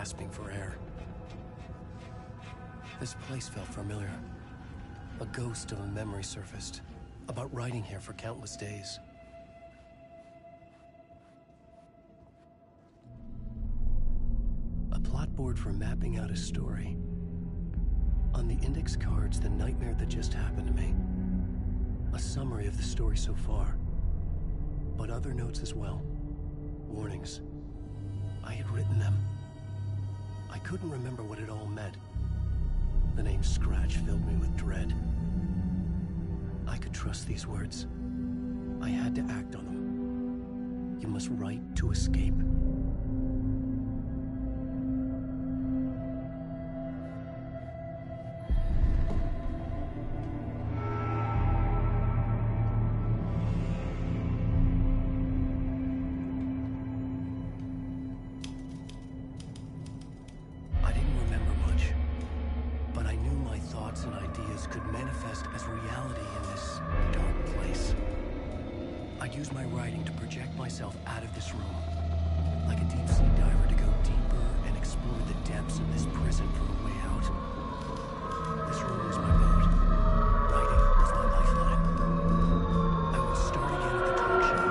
gasping for air. This place felt familiar. A ghost of a memory surfaced, about riding here for countless days. A plot board for mapping out a story. On the index cards, the nightmare that just happened to me. A summary of the story so far. But other notes as well. Warnings. I had written them. I couldn't remember what it all meant. The name Scratch filled me with dread. I could trust these words. I had to act on them. You must write to escape. And ideas could manifest as reality in this dark place. I'd use my writing to project myself out of this room, like a deep-sea diver to go deeper and explore the depths of this prison for a way out. This room was my boat. Writing was my lifeline. I would start again at the talk show.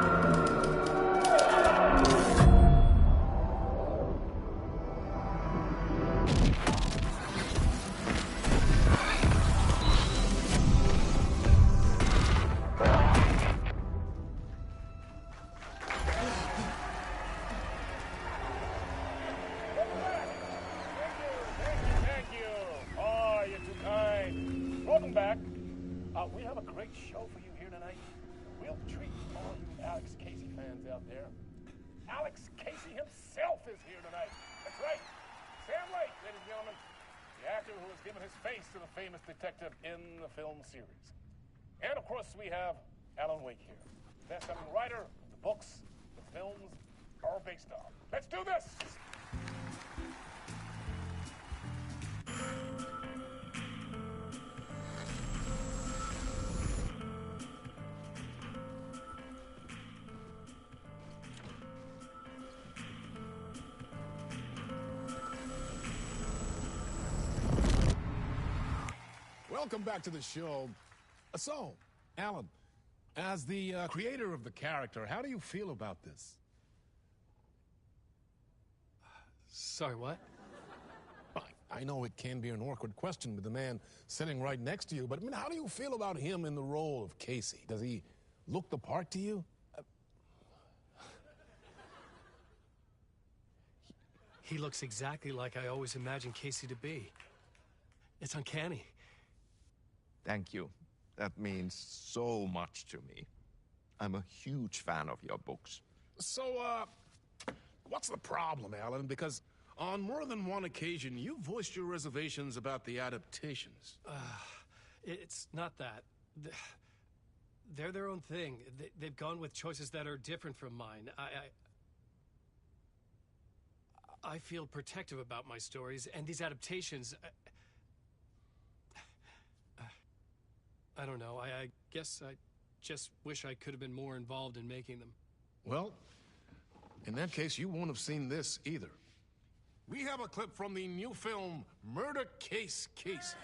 Welcome back. We have a great show for you here tonight. We'll treat all you Alex Casey fans out there. Alex Casey himself is here tonight. That's right. Sam Lake, ladies and gentlemen. The actor who has given his face to the famous detective in the film series. And of course we have Alan Wake here. Best-selling writer, the books, the films are based on. Let's do this! Welcome back to the show. So, Alan, as the creator of the character, how do you feel about this? Sorry, what? I know it can be an awkward question with the man sitting right next to you, but I mean, how do you feel about him in the role of Casey? Does he look the part to you? He looks exactly like I always imagined Casey to be. It's uncanny. Thank you. That means so much to me. I'm a huge fan of your books. So, what's the problem, Alan? Because on more than one occasion, you voiced your reservations about the adaptations. It's not that. They're their own thing. They've gone with choices that are different from mine. I feel protective about my stories, and these adaptations... I don't know. I guess I just wish I could have been more involved in making them. Well, in that case, you won't have seen this either. We have a clip from the new film, Murder Case Casey.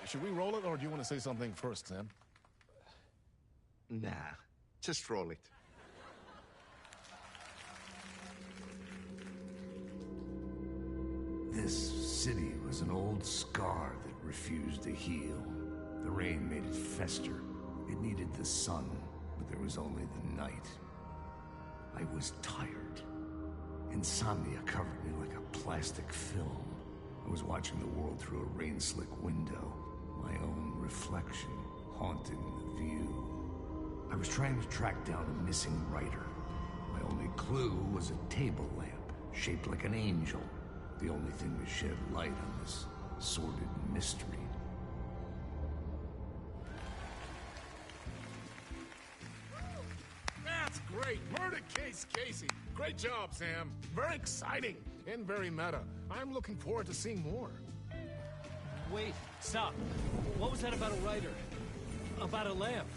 Should we roll it, or do you want to say something first, Sam? Nah, just roll it. This city was an old scar that refused to heal. The rain made it fester. It needed the sun, but there was only the night. I was tired. Insomnia covered me like a plastic film. I was watching the world through a rain-slick window, my own reflection haunting the view. I was trying to track down a missing writer. My only clue was a table lamp, shaped like an angel. The only thing to shed light on this sordid mystery. That's great! Murder Case Casey! Great job, Sam. Very exciting and very meta. I'm looking forward to seeing more. Wait, stop. What was that about a writer? About a lamp?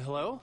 Hello?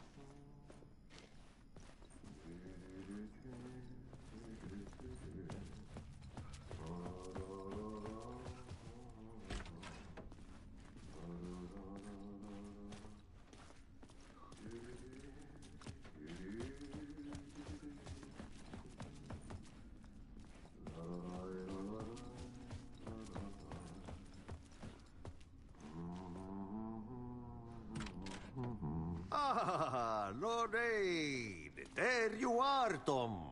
Ah, Lorraine! There you are, Tom.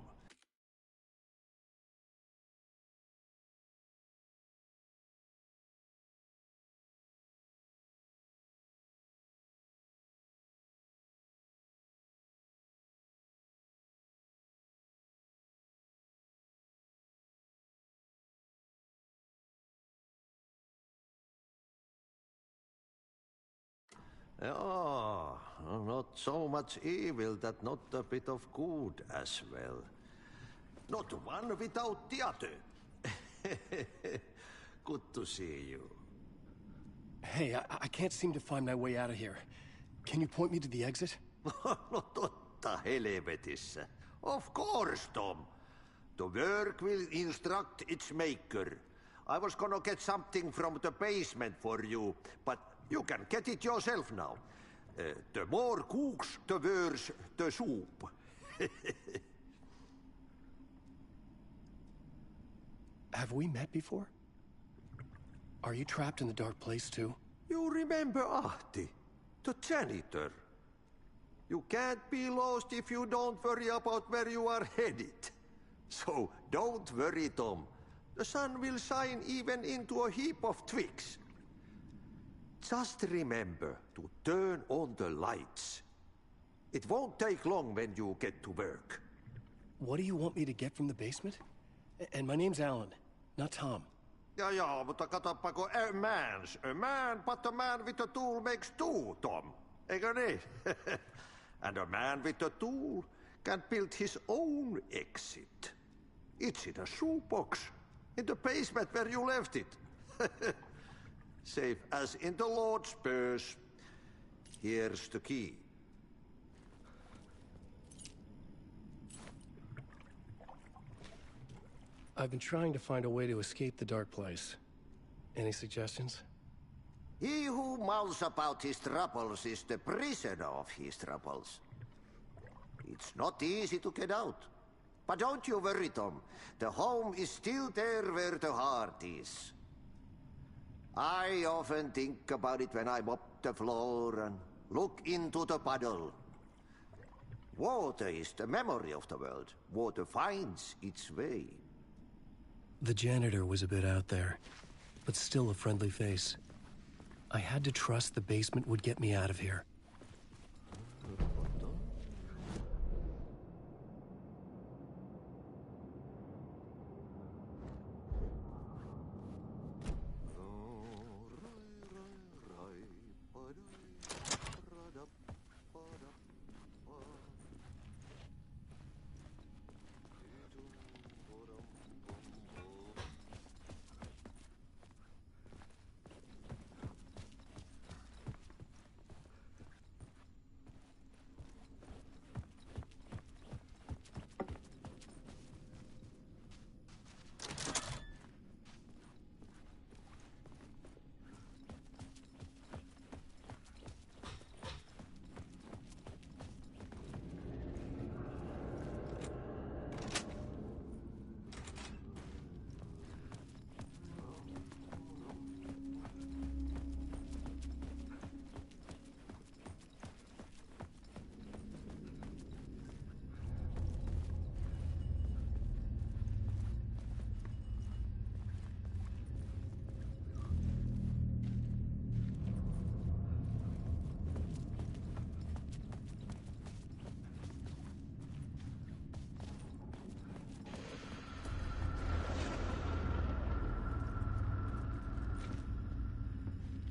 Oh, not so much evil that not a bit of good as well. Not one without the other. Good to see you. Hey, I can't seem to find my way out of here. Can you point me to the exit? No totta helvetissä. Of course, Tom. The work will instruct its maker. I was gonna get something from the basement for you, but you can get it yourself now. The more cooks, the worse the soup. Have we met before? Are you trapped in the dark place too? You remember Ahti, the janitor. You can't be lost if you don't worry about where you are headed. So don't worry, Tom. The sun will shine even into a heap of twigs. Just remember to turn on the lights. It won't take long when you get to work. What do you want me to get from the basement? And my name's Alan, not Tom. Ja, mutta katoppa a man, but a man with a tool makes two, Tom. Eikö niin? And a man with a tool can build his own exit. It's in a shoebox, in the basement where you left it. Safe as in the Lord's purse. Here's the key. I've been trying to find a way to escape the dark place. Any suggestions? He who mouths about his troubles is the prisoner of his troubles. It's not easy to get out. But don't you worry, Tom. The home is still there where the heart is. I often think about it when I mop the floor and look into the puddle. Water is the memory of the world. Water finds its way. The janitor was a bit out there, but still a friendly face. I had to trust the basement would get me out of here.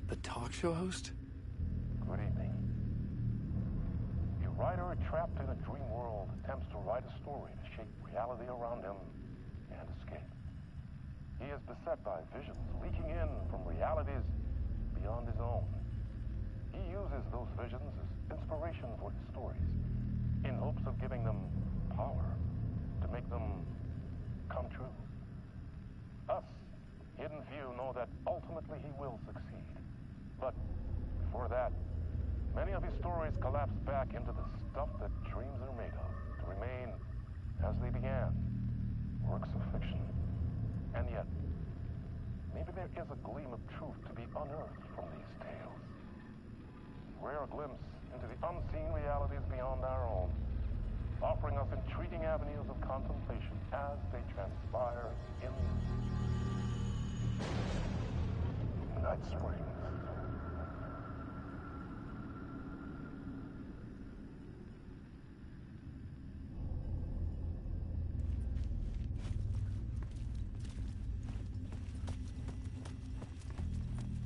The talk show host? Good evening. A writer trapped in a dream world attempts to write a story to shape reality around him and escape. He is beset by visions leaking in from realities beyond his own. He uses those visions as inspiration for his stories, in hopes of giving them power to make them come true. Us, Hidden Few, know that ultimately he will succeed. But before that, many of his stories collapse back into the stuff that dreams are made of, to remain as they began, works of fiction. And yet, maybe there is a gleam of truth to be unearthed from these tales. Rare glimpse into the unseen realities beyond our own, offering us intriguing avenues of contemplation as they transpire in Night Springs.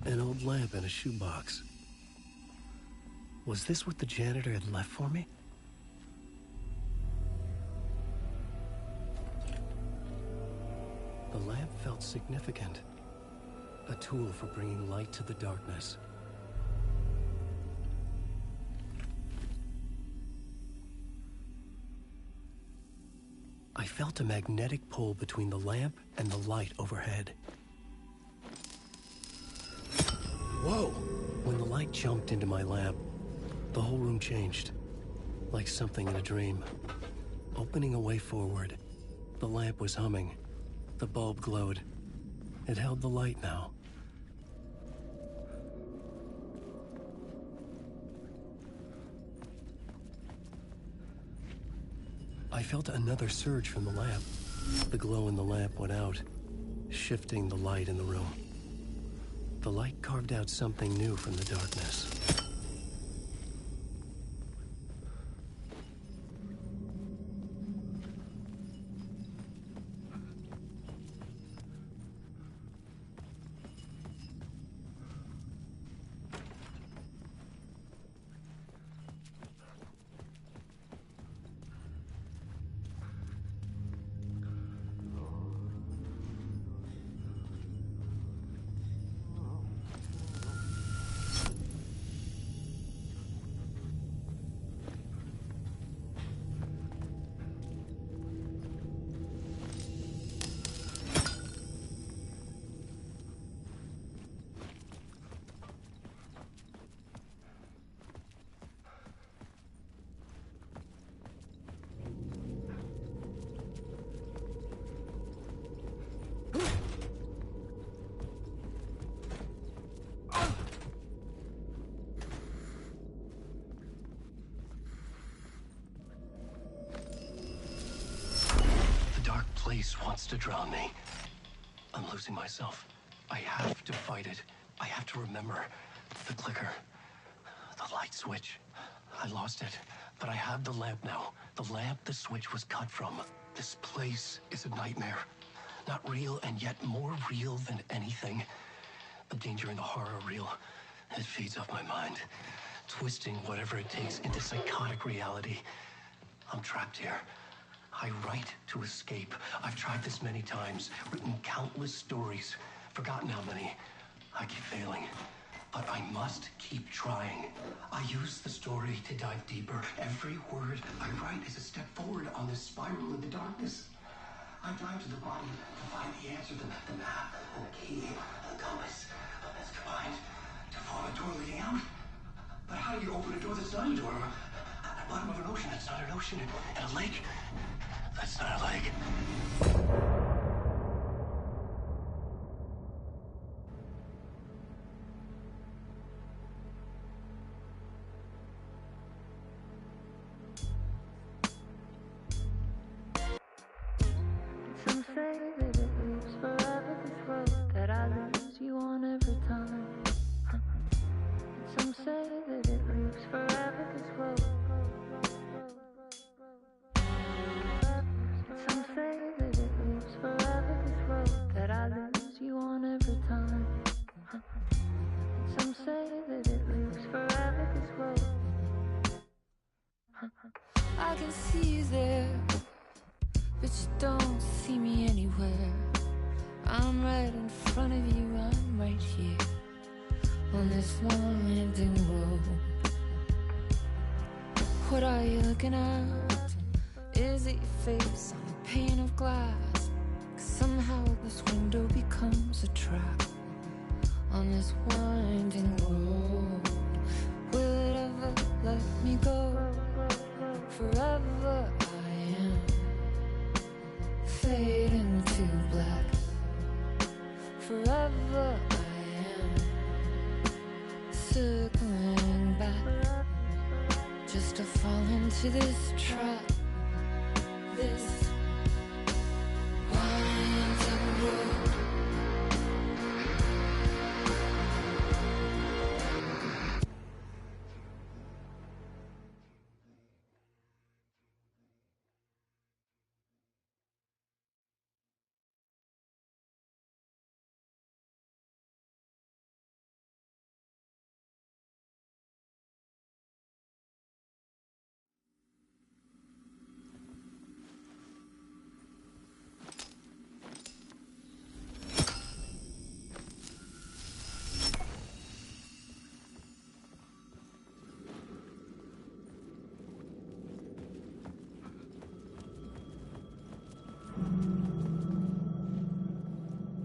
An old lamp in a shoebox. Was this what the janitor had left for me? The lamp felt significant. A tool for bringing light to the darkness. I felt a magnetic pull between the lamp and the light overhead. Whoa! When the light jumped into my lamp, the whole room changed, like something in a dream. Opening a way forward, the lamp was humming. The bulb glowed. It held the light now. I felt another surge from the lamp. The glow in the lamp went out, shifting the light in the room. The light carved out something new from the darkness. Place wants to drown me. I'm losing myself. I have to fight it. I have to remember. The clicker. The light switch. I lost it. But I have the lamp now. The lamp the switch was cut from. This place is a nightmare. Not real, and yet more real than anything. The danger and the horror are real. It feeds off my mind. Twisting whatever it takes into psychotic reality. I'm trapped here. I write to escape. I've tried this many times, written countless stories, forgotten how many. I keep failing, but I must keep trying. I use the story to dive deeper. Every word I write is a step forward on this spiral in the darkness. I dive to the bottom to find the answer, the map, and the key, the compass. That's combined to form a door leading out. But how do you open a door that's not a door? At the bottom of an ocean that's not an ocean, and a lake that's not a lake. Some say that it lives forever, this road that I lose you on every time. Some say that it lives forever, this road. Some say that it lives forever, this road that I lose you on every time. Some say that it lives forever, this road. I can see you there, but you don't see me anywhere. I'm right in front of you, I'm right here on this long winding road. What are you looking at? Is it your face on a pane of glass? 'Cause somehow this window becomes a trap on this winding road. Will it ever let me go? Forever I am fading to black. Forever I am circling back, just to fall into this trap, this winding road.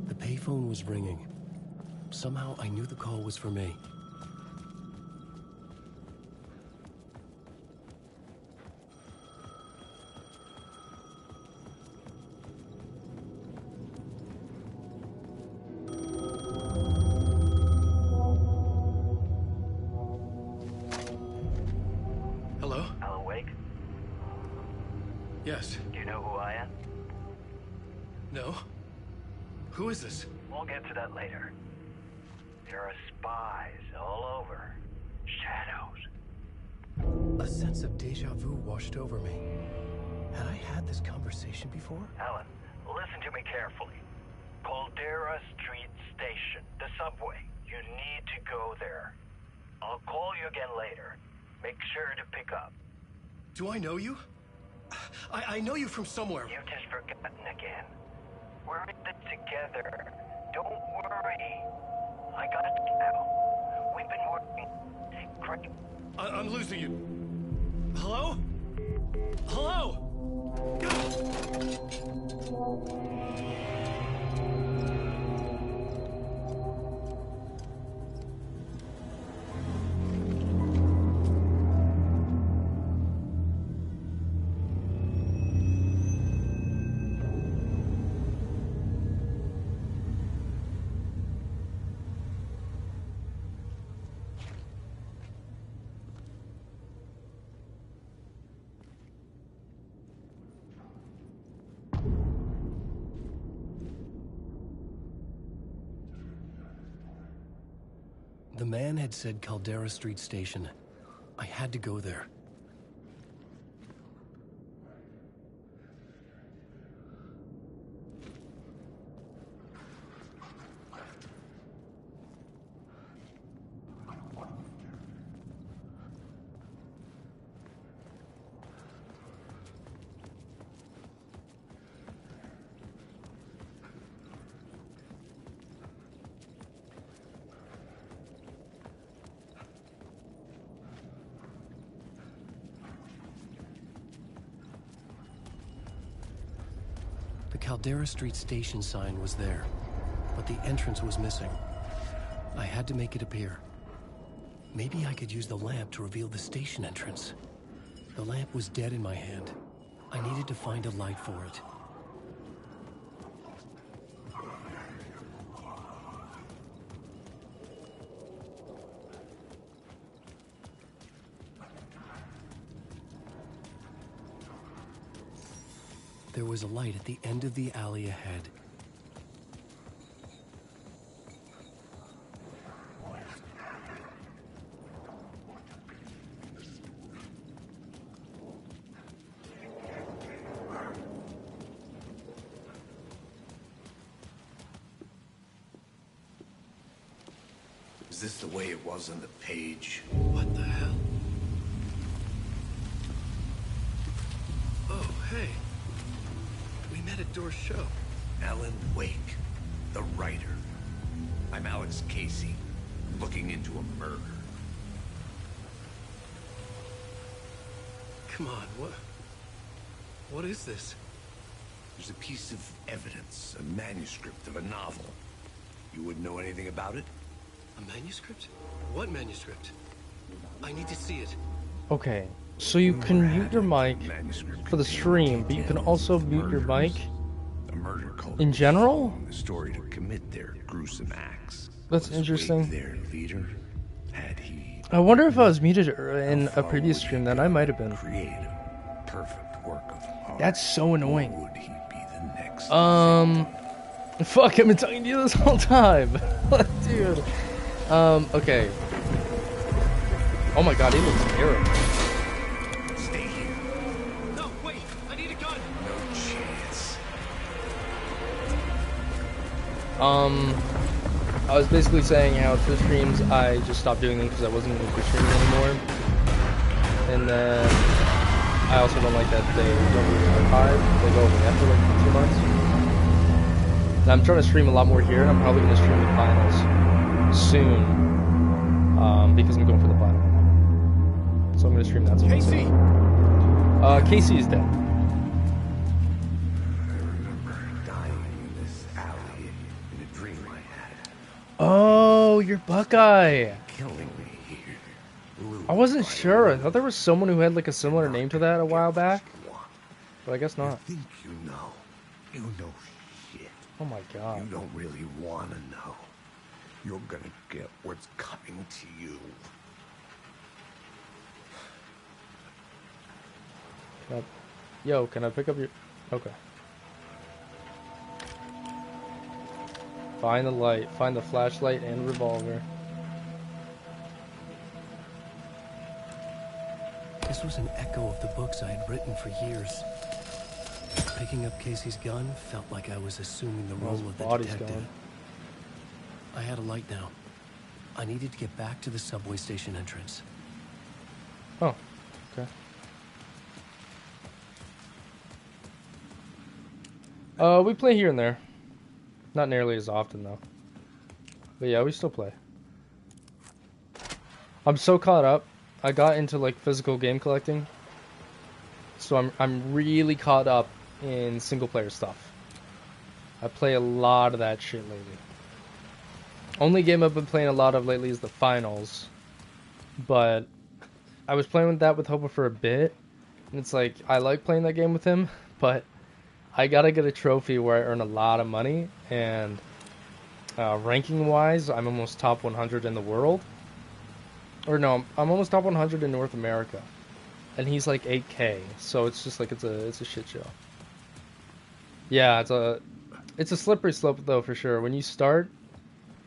The payphone was ringing. Somehow I knew the call was for me. Hello? Alan Wake? Yes. Do you know who I am? No? Who is this? We'll get to that later. There are spies all over. Shadows. A sense of deja vu washed over me. Had I had this conversation before? Alan, listen to me carefully. Caldera Street Station, the subway. You need to go there. I'll call you again later. Make sure to pick up. Do I know you? I know you from somewhere. You've just forgotten again. We're in it together. Don't worry. I got you now. We've been working great. I'm losing you. Hello? Hello? The man had said Caldera Street Station. I had to go there. The Caldera Street Station sign was there, but the entrance was missing. I had to make it appear. Maybe I could use the lamp to reveal the station entrance. The lamp was dead in my hand. I needed to find a light for it. There was a light at the end of the alley ahead. Is this the way it was on the page? What the hell? Oh, hey. We met at Door's show. Alan Wake, the writer. I'm Alex Casey, looking into a murder. Come on, what is this? There's a piece of evidence, a manuscript of a novel. You wouldn't know anything about it? A manuscript? What manuscript? I need to see it. Okay, so you can mute your mic for the stream, but you can also mute your mic A murder cult in general? the story to commit their gruesome acts. That's interesting. Their leader, had he I wonder if I was muted in a previous stream, then I might have been. created a perfect work of art, That's so annoying. would he be the next? Fuck, I've been talking to you this whole time. Dude. Okay. Oh my god, he looks terrible. Stay here. No, wait! I need a gun! No chance. I was basically saying how Twitch streams, I just stopped doing them because I wasn't going to be streaming anymore. And then I also don't like that they don't really archive. They go away after like 2 months. And I'm trying to stream a lot more here, and I'm probably going to stream the finals soon. Because I'm going for the final. So I'm going to stream that. Casey! Casey is dead. I remember dying in this alley in a dream I had. Oh, you're Buckeye. Killing me here. Blue I wasn't by sure. I blue. thought there was someone who had like a similar name to that a while back, but I guess You not. think you know. You know shit. Oh my god. You don't really want to know. You're gonna get what's coming to you. Yo, can I pick up your... Okay. Find the light. Find the flashlight and revolver. This was an echo of the books I had written for years. Picking up Casey's gun felt like I was assuming the role his of the body's detective. gone. I had a light now. I needed to get back to the subway station entrance. Oh, okay. We play here and there. Not nearly as often though. But yeah, we still play. I'm so caught up. I got into like physical game collecting. So I'm really caught up in single player stuff. I play a lot of that shit lately. Only game I've been playing a lot of lately is the finals. But I was playing with that with Hopa for a bit. And it's like, I like playing that game with him, but I gotta get a trophy where I earn a lot of money. And ranking wise, I'm almost top 100 in the world. Or no, I'm almost top 100 in North America. And he's like 8K. So it's just like, it's a shit show. Yeah, it's a slippery slope though for sure. When you start,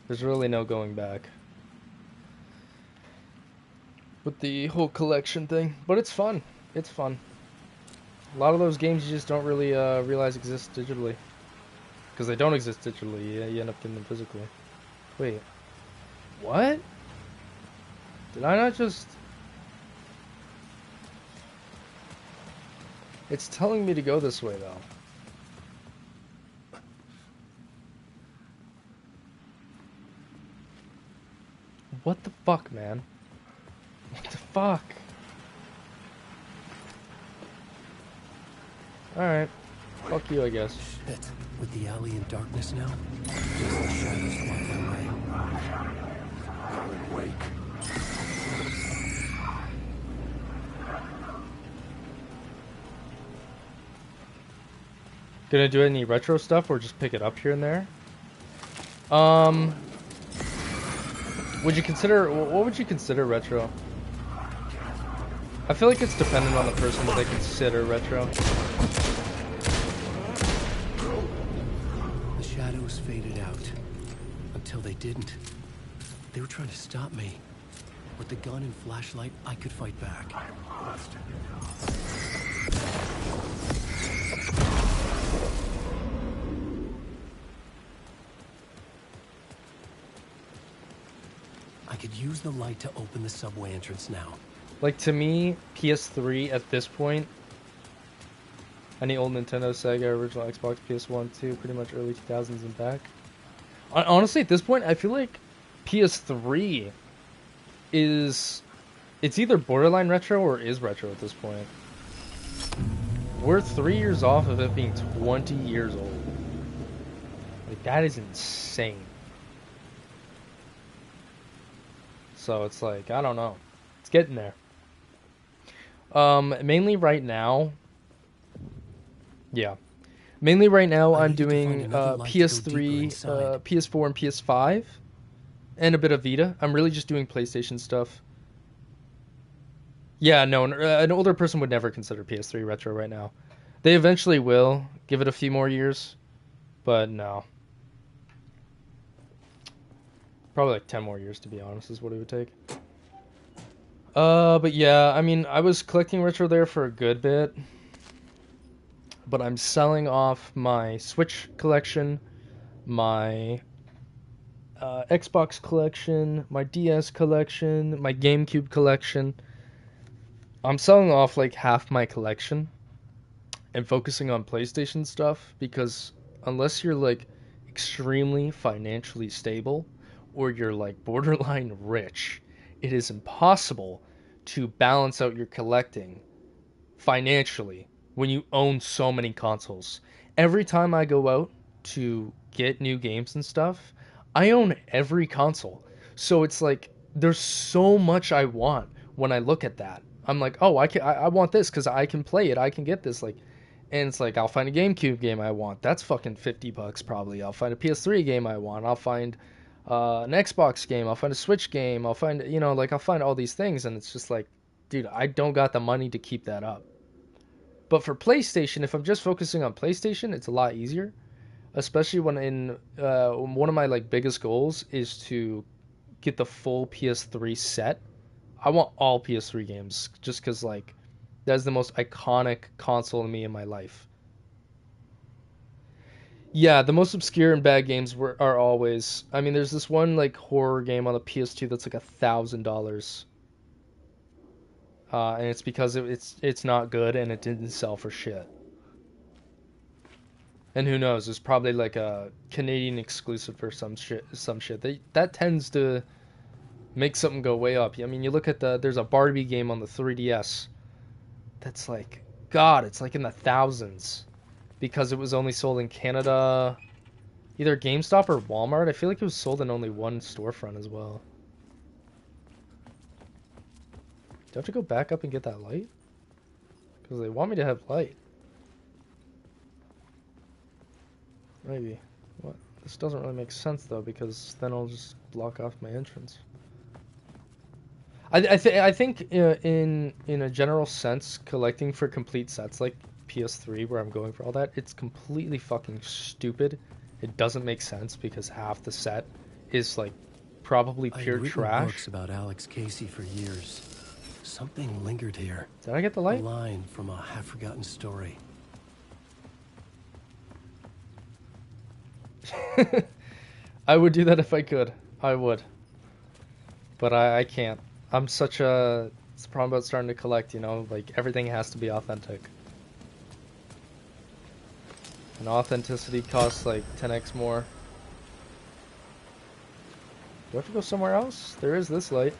there's really no going back with the whole collection thing, but it's fun. It's fun. A lot of those games you just don't really realize exist digitally, because they don't exist digitally. You end up getting them physically. Wait, what? Did I not just? It's telling me to go this way though. What the fuck, man? What the fuck? Alright. Fuck you, I guess. Shit. With the alley in darkness now, just the shadows block my way. Alan Wake. Gonna do any retro stuff or just pick it up here and there? Would you consider, what would you consider retro? I feel like it's dependent on the person what they consider retro. The shadows faded out until they didn't. They were trying to stop me. With the gun and flashlight, I could fight back. I could use the light to open the subway entrance now. Like, to me, PS3 at this point, any old Nintendo, Sega, original Xbox, PS1, 2, pretty much early 2000s and back. Honestly, at this point, I feel like PS3 is... It's either borderline retro or is retro at this point. We're 3 years off of it being 20 years old. Like, that is insane. So it's like, I don't know. It's getting there. Mainly right now. Yeah. Mainly right now I'm doing PS3, PS4, and PS5. And a bit of Vita. I'm really just doing PlayStation stuff. Yeah, no, an older person would never consider PS3 retro right now. They eventually will. Give it a few more years. But no. Probably like 10 more years, to be honest, is what it would take. But yeah, I mean, I was collecting retro there for a good bit. But I'm selling off my Switch collection, my Xbox collection, my DS collection, my GameCube collection. I'm selling off like half my collection and focusing on PlayStation stuff because unless you're like extremely financially stable or you're like borderline rich, it is impossible to balance out your collecting financially when you own so many consoles. Every time I go out to get new games and stuff, I own every console. So it's like there's so much I want when I look at that. I'm like, oh, I want this because I can play it. I can get this. Like, and it's like, I'll find a GameCube game I want. That's fucking $50 probably. I'll find a PS3 game I want. I'll find an Xbox game. I'll find a Switch game. I'll find, you know, like I'll find all these things. And it's just like, dude, I don't got the money to keep that up. But for PlayStation, if I'm just focusing on PlayStation, it's a lot easier. Especially when in one of my like biggest goals is to get the full PS3 set. I want all PS3 games just because, like, that's the most iconic console to me in my life. Yeah, the most obscure and bad games are always... I mean, there's this one, like, horror game on the PS2 that's, like, $1,000. And it's because it's not good and it didn't sell for shit. And who knows, there's probably, like, a Canadian exclusive or some shit. That tends to... make something go way up. I mean, you look at there's a Barbie game on the 3DS that's like, God, it's like in the thousands because it was only sold in Canada, either GameStop or Walmart. I feel like it was sold in only one storefront as well. Do I have to go back up and get that light? Because they want me to have light. Maybe. What? This doesn't really make sense though because then I'll just block off my entrance. I think in a general sense, collecting for complete sets like PS3, where I'm going for all that, it's completely fucking stupid. It doesn't make sense because half the set is like probably pure trash. I've written books about Alex Casey for years. Something lingered here. Did I get the light? A line from a half-forgotten story. I would do that if I could. I would. But I can't. I'm such a... It's the problem about starting to collect, you know? Like, everything has to be authentic. And authenticity costs, like, 10x more. Do I have to go somewhere else? There is this light.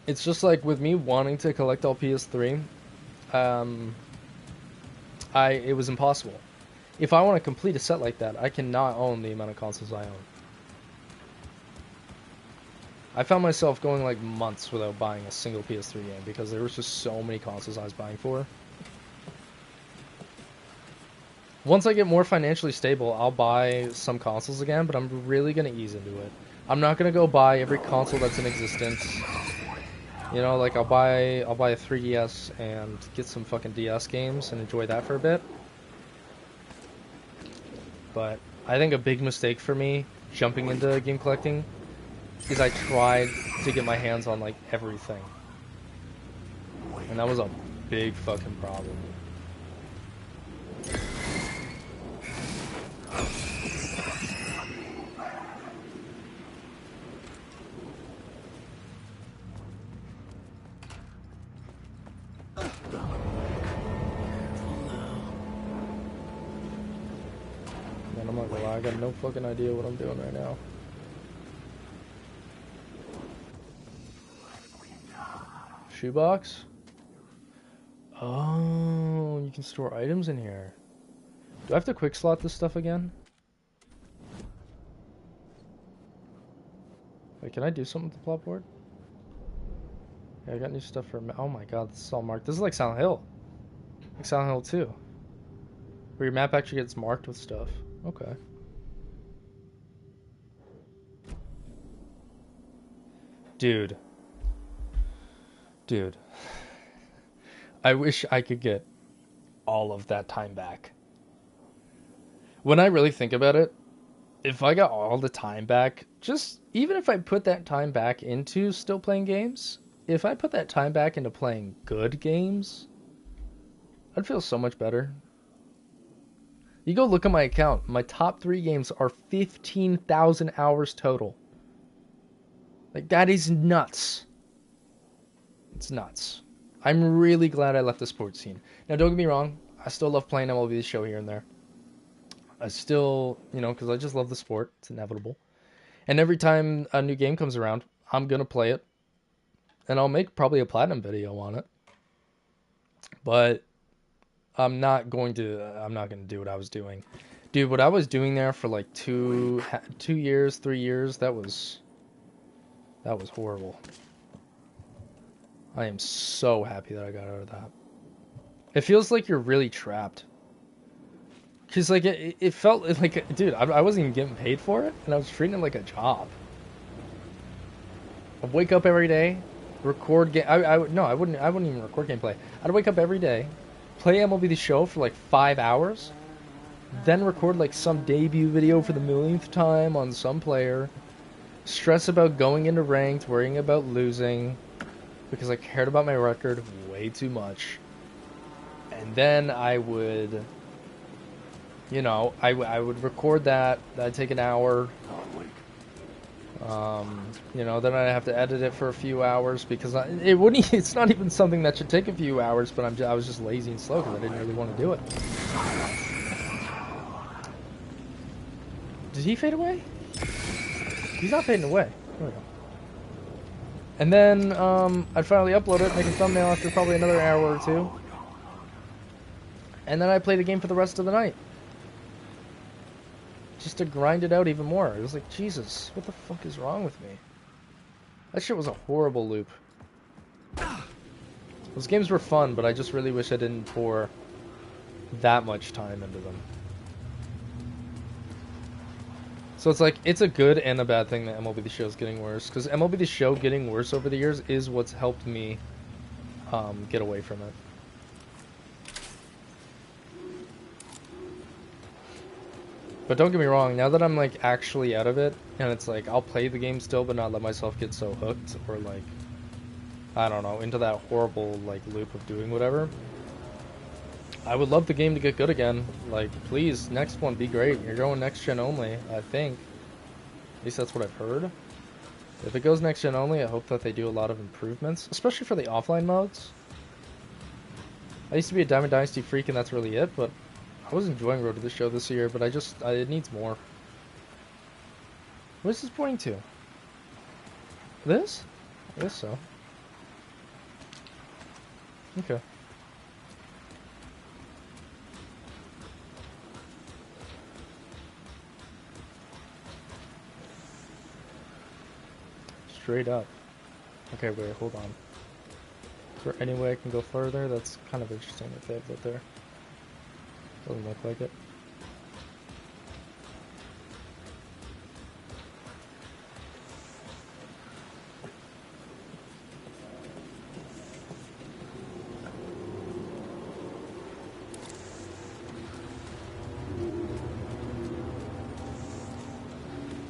It's just like with me wanting to collect all PS3, it was impossible. If I want to complete a set like that, I cannot own the amount of consoles I own. I found myself going like months without buying a single PS3 game because there was just so many consoles I was buying for. Once I get more financially stable, I'll buy some consoles again, but I'm really going to ease into it. I'm not going to go buy every console that's in existence. You know, like I'll buy a 3DS and get some fucking DS games and enjoy that for a bit. But I think a big mistake for me jumping into game collecting is I tried to get my hands on like everything. And that was a big fucking problem. man. I'm not gonna lie. I got no fucking idea what I'm doing right now. Shoebox? Oh, you can store items in here. Do I have to quick slot this stuff again? Wait, can I do something with the plot board? Yeah, I got new stuff for... Oh my god, this is all marked. This is like Silent Hill. Like Silent Hill 2. Where your map actually gets marked with stuff. Okay. Dude. Dude. I wish I could get all of that time back. When I really think about it, if I got all the time back, just even if I put that time back into still playing games, if I put that time back into playing good games, I'd feel so much better. You go look at my account. My top 3 games are 15,000 hours total. Like, that is nuts. It's nuts. I'm really glad I left the sports scene. Now, don't get me wrong. I still love playing MLB The Show here and there. I still, you know, because I just love the sport. It's inevitable. And every time a new game comes around, I'm going to play it. And I'll make probably a platinum video on it. But I'm not going to do what I was doing. Dude, what I was doing there for like 2 years, 3 years, that was horrible. I am so happy that I got out of that. It feels like you're really trapped. Because, like, it felt like, dude, I wasn't even getting paid for it, and I was treating it like a job. I'd wake up every day, record game. I wouldn't even record gameplay. I'd wake up every day, play MLB The Show for like 5 hours, then record like some debut video for the millionth time on some player, stress about going into ranked, worrying about losing, because I cared about my record way too much. And then I would, you know, I would record that. That'd take an hour. You know, then I'd have to edit it for a few hours because it's not even something that should take a few hours, but I was just lazy and slow because I didn't really want to do it. Did he fade away? He's not fading away. There we go. And then I'd finally upload it, make a thumbnail after probably another hour or two. And then I'd play the game for the rest of the night. Just to grind it out even more. It was like, Jesus, what the fuck is wrong with me? That shit was a horrible loop. Those games were fun, but I just really wish I didn't pour that much time into them. So it's like, it's a good and a bad thing that MLB The Show is getting worse. Because MLB The Show getting worse over the years is what's helped me get away from it. But don't get me wrong, now that I'm like actually out of it, and it's like I'll play the game still but not let myself get so hooked or like, I don't know, into that horrible like loop of doing whatever. I would love the game to get good again. Like, please, next one, be great. You're going next gen only, I think. At least that's what I've heard. If it goes next gen only, I hope that they do a lot of improvements, especially for the offline modes. I used to be a Diamond Dynasty freak and that's really it, but I was enjoying Road to the Show this year, but it needs more. What is this pointing to? This? I guess so. Okay. Straight up. Okay, wait, hold on. Is there any way I can go further? That's kind of interesting that they have that there. Doesn't look like it.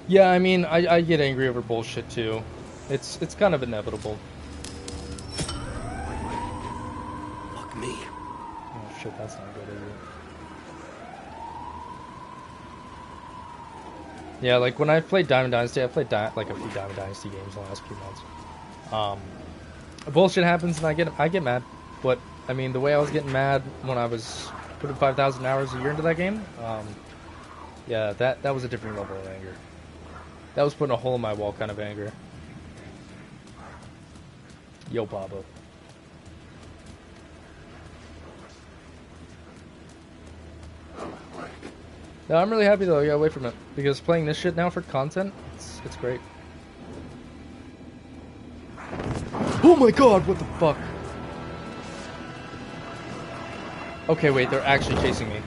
Yeah, I mean, I get angry over bullshit too. It's kind of inevitable. Fuck me. Oh shit, that's not good, is it? Yeah, like when I played Diamond Dynasty, I played like a few Diamond Dynasty games in the last few months. Bullshit happens and I get mad. But I mean, the way I was getting mad when I was putting 5,000 hours a year into that game, Yeah, that was a different level of anger. That was putting a hole in my wall kind of anger. Yo, Babo. No, I'm really happy though I got away from it. Because playing this shit now for content, it's great. Oh my god, what the fuck? Okay, wait, they're actually chasing me.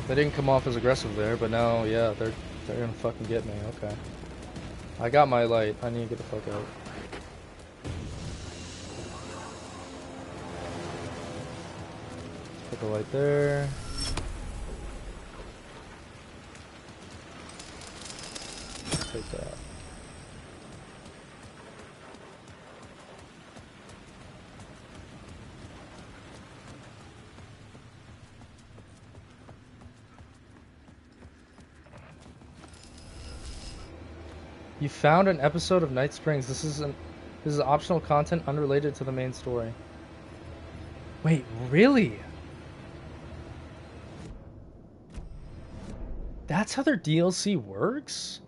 They didn't come off as aggressive there, but now, yeah, they're gonna fucking get me. Okay. I got my light. I need to get the fuck out. Put the light there. Take that. You found an episode of Night Springs. This is optional content unrelated to the main story. Wait, really? That's how their DLC works?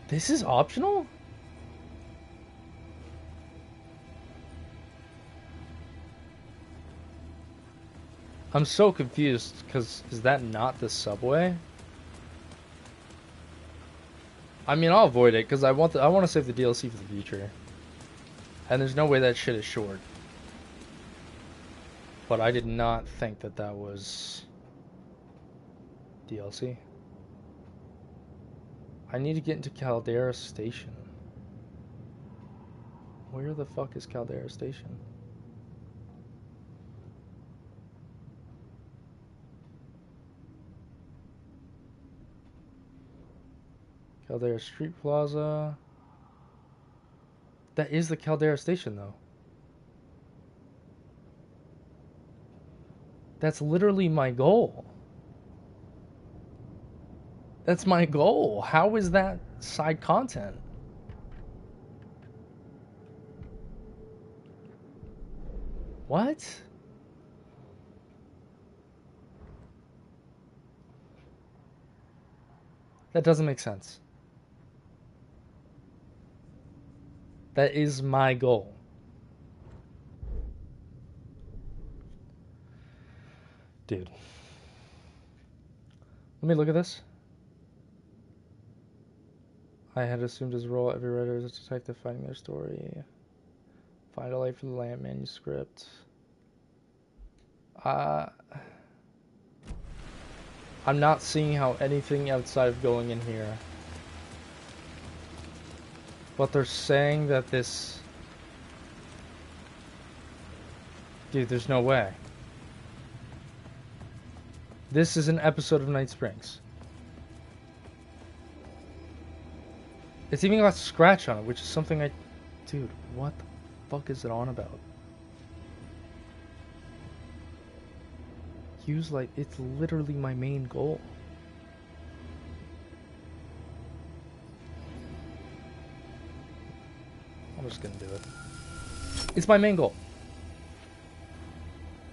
This is optional? I'm so confused, because is that not the subway? I mean, I'll avoid it, because I want to save the DLC for the future. And there's no way that shit is short. But I did not think that that was DLC. I need to get into Caldera Station. Where the fuck is Caldera Station? Caldera Street Plaza. That is the Caldera Station, though. That's literally my goal. That's my goal. How is that side content? What? That doesn't make sense. That is my goal. Dude. Let me look at this. I had assumed his role every writer is a detective finding their story. Find a light for the Lamp manuscript. I'm not seeing how anything outside of going in here. But they're saying that this... Dude, there's no way. This is an episode of Night Springs. It's even got scratch on it, which is something I... Dude, what the fuck is it on about? Use light. It's literally my main goal. I'm just gonna do it. It's my main goal.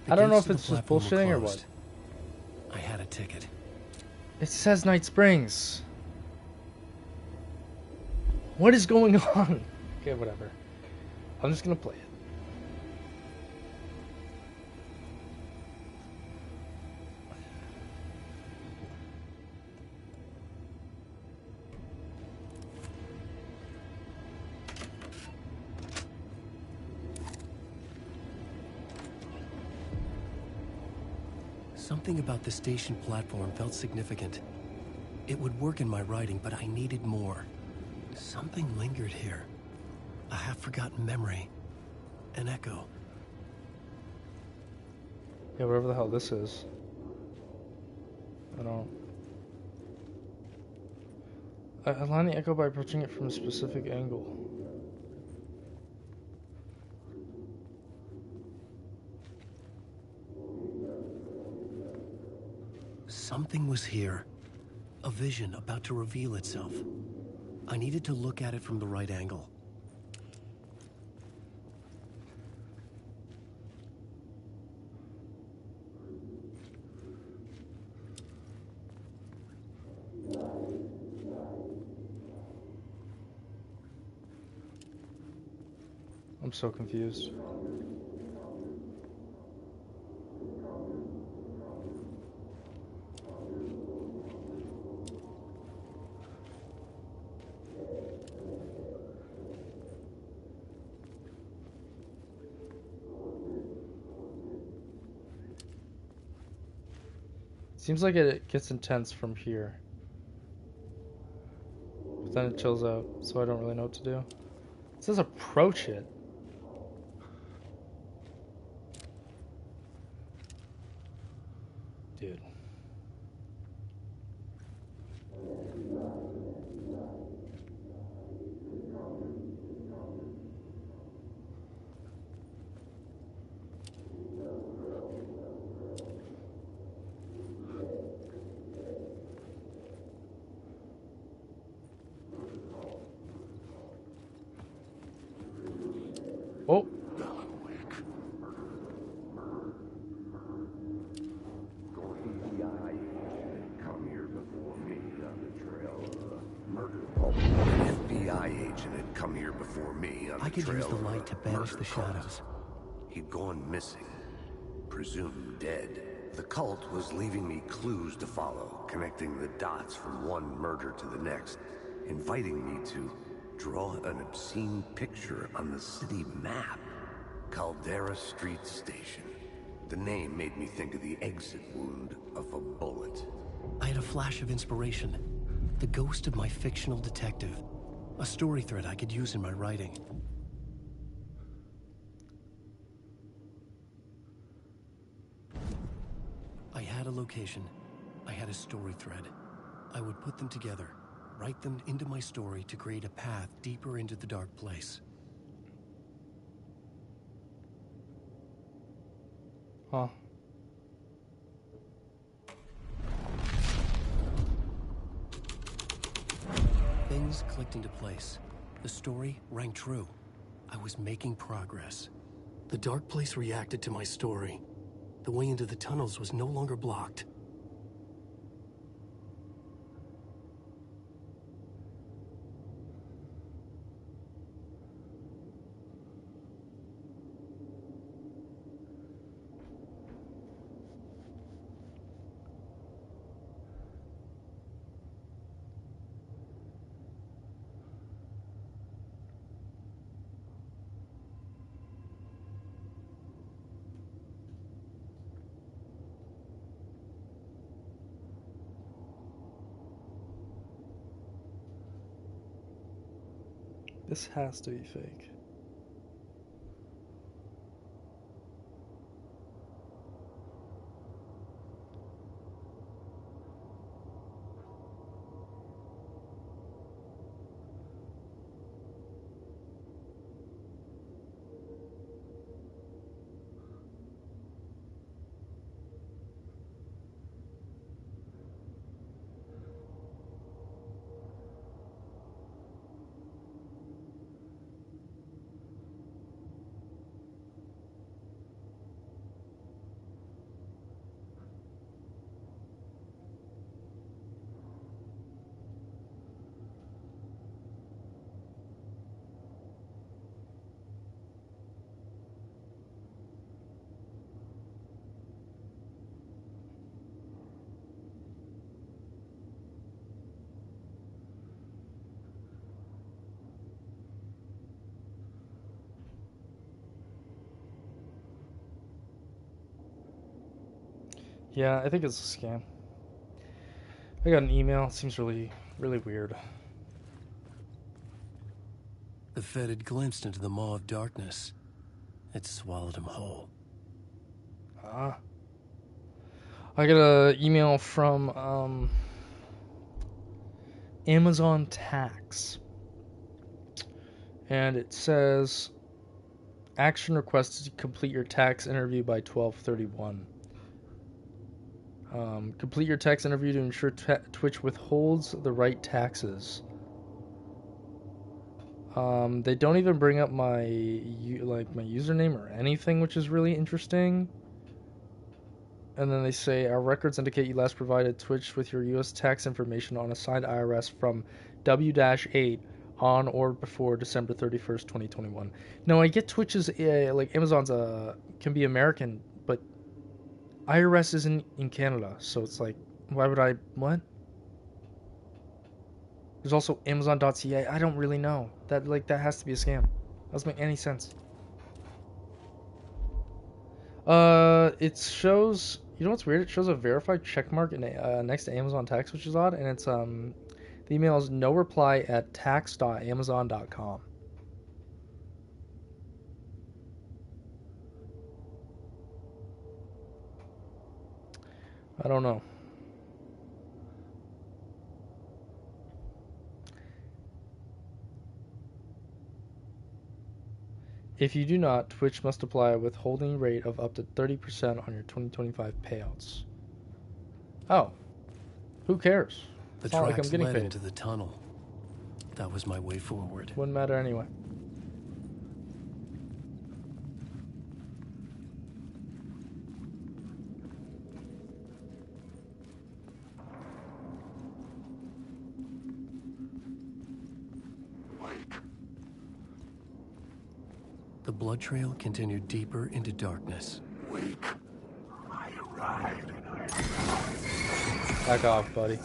I don't know if it's just bullshitting or what. I had a ticket. It says Night Springs. What is going on? Okay, whatever. I'm just gonna play it. Something about the station platform felt significant. It would work in my writing, but I needed more. Something lingered here. A half-forgotten memory. An echo. Yeah, whatever the hell this is. I don't... Align the echo by approaching it from a specific angle. Something was here. A vision about to reveal itself. I needed to look at it from the right angle. I'm so confused. Seems like it gets intense from here. But then it chills out, so I don't really know what to do. It says approach it. Dude. Oh. Come here before me on the trail of murder. An FBI agent had come here before me on the trail. I could use the light of to banish murder the shadows. He'd gone missing, presumed dead. The cult was leaving me clues to follow, connecting the dots from one murder to the next, inviting me to draw an obscene picture on the city map. Caldera Street Station. The name made me think of the exit wound of a bullet. I had a flash of inspiration. The ghost of my fictional detective. A story thread I could use in my writing. I had a location. I had a story thread. I would put them together, write them into my story to create a path deeper into the dark place. Huh. Things clicked into place. The story rang true. I was making progress. The dark place reacted to my story. The way into the tunnels was no longer blocked. This has to be fake. Yeah, I think it's a scam. I got an email. It seems really weird. The Fed had glimpsed into the maw of darkness. It swallowed him whole. Ah. I got an email from Amazon Tax. And it says, action requested to complete your tax interview by 12/31. Complete your tax interview to ensure Twitch withholds the right taxes. They don't even bring up my username or anything, which is really interesting. And then they say, our records indicate you last provided Twitch with your U.S. tax information on assigned IRS from W-8 on or before December 31st, 2021. Now, I get Twitch's, like Amazon's can be American, but IRS isn't in Canada, so it's like, why would I, what? There's also Amazon.ca. I don't really know. That has to be a scam. That doesn't make any sense. It shows, you know what's weird? It shows a verified checkmark next to Amazon Tax, which is odd, and it's the email is no reply at tax.amazon.com. I don't know. If you do not, Twitch must apply a withholding rate of up to 30% on your 2025 payouts. Oh. Who cares? The It's not like tracks I'm getting led paid. into the tunnel. That was my way forward. Wouldn't matter anyway. The blood trail continued deeper into darkness. Wake. I arrived and I Back off, buddy.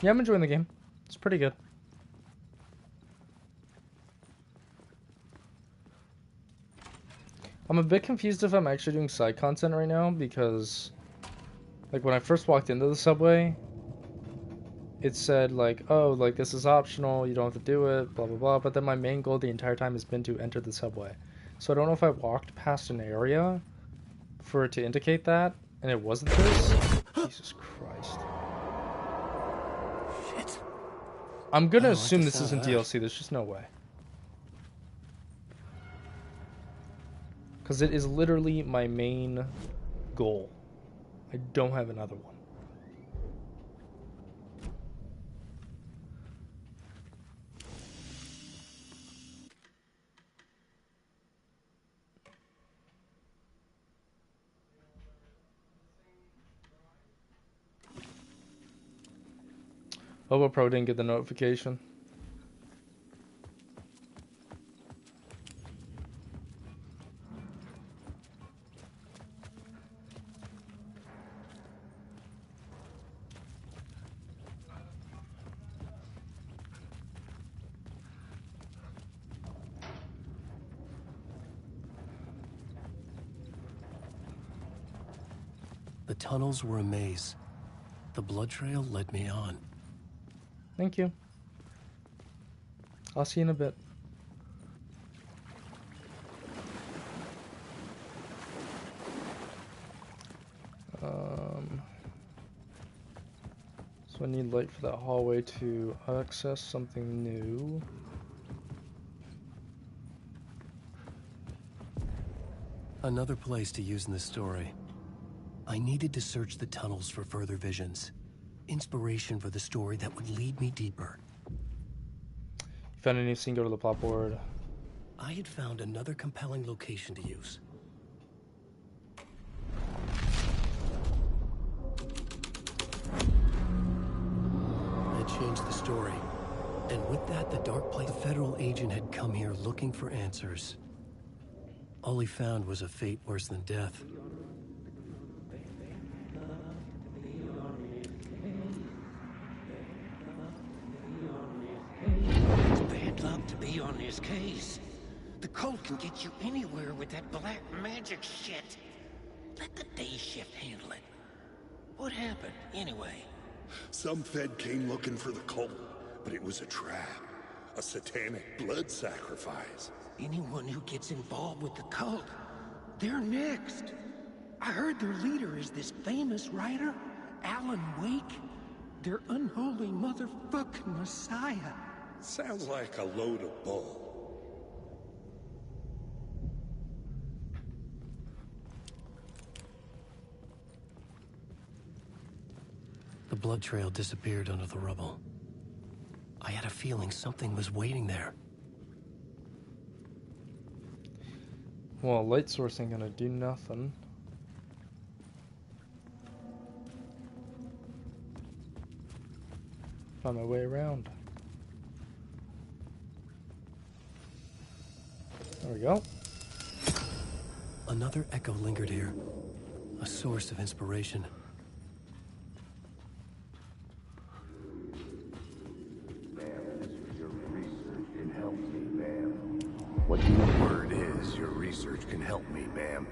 Yeah, I'm enjoying the game. It's pretty good. I'm a bit confused if I'm actually doing side content right now because, like, when I first walked into the subway, it said, like, oh, like, this is optional, you don't have to do it, blah, blah, blah. But then my main goal the entire time has been to enter the subway. So I don't know if I walked past an area for it to indicate that, and it wasn't this. Jesus Christ. Shit. I'm gonna I don't like assume the this sound isn't of that. DLC, there's just no way. Because it is literally my main goal. I don't have another one. Bobo Pro didn't get the notification. The tunnels were a maze. The blood trail led me on. Thank you. I'll see you in a bit. So I need light for that hallway to access something new. Another place to use in the story. I needed to search the tunnels for further visions. Inspiration for the story that would lead me deeper. You found a new scene, go to the plot board. I had found another compelling location to use. I changed the story. And with that, the dark place. The federal agent had come here looking for answers. All he found was a fate worse than death. It's bad luck to be on this case. The cult can get you anywhere with that black magic shit. Let the day shift handle it. What happened, anyway? Some Fed came looking for the cult, but it was a trap. A satanic blood sacrifice. Anyone who gets involved with the cult, they're next. I heard their leader is this famous writer, Alan Wake. Their unholy motherfucking messiah. Sounds like a load of bull. The blood trail disappeared under the rubble. I had a feeling something was waiting there. Well, a light source ain't gonna do nothing. Find my way around. There we go. Another echo lingered here. A source of inspiration. What the word is, your research can help me, ma'am.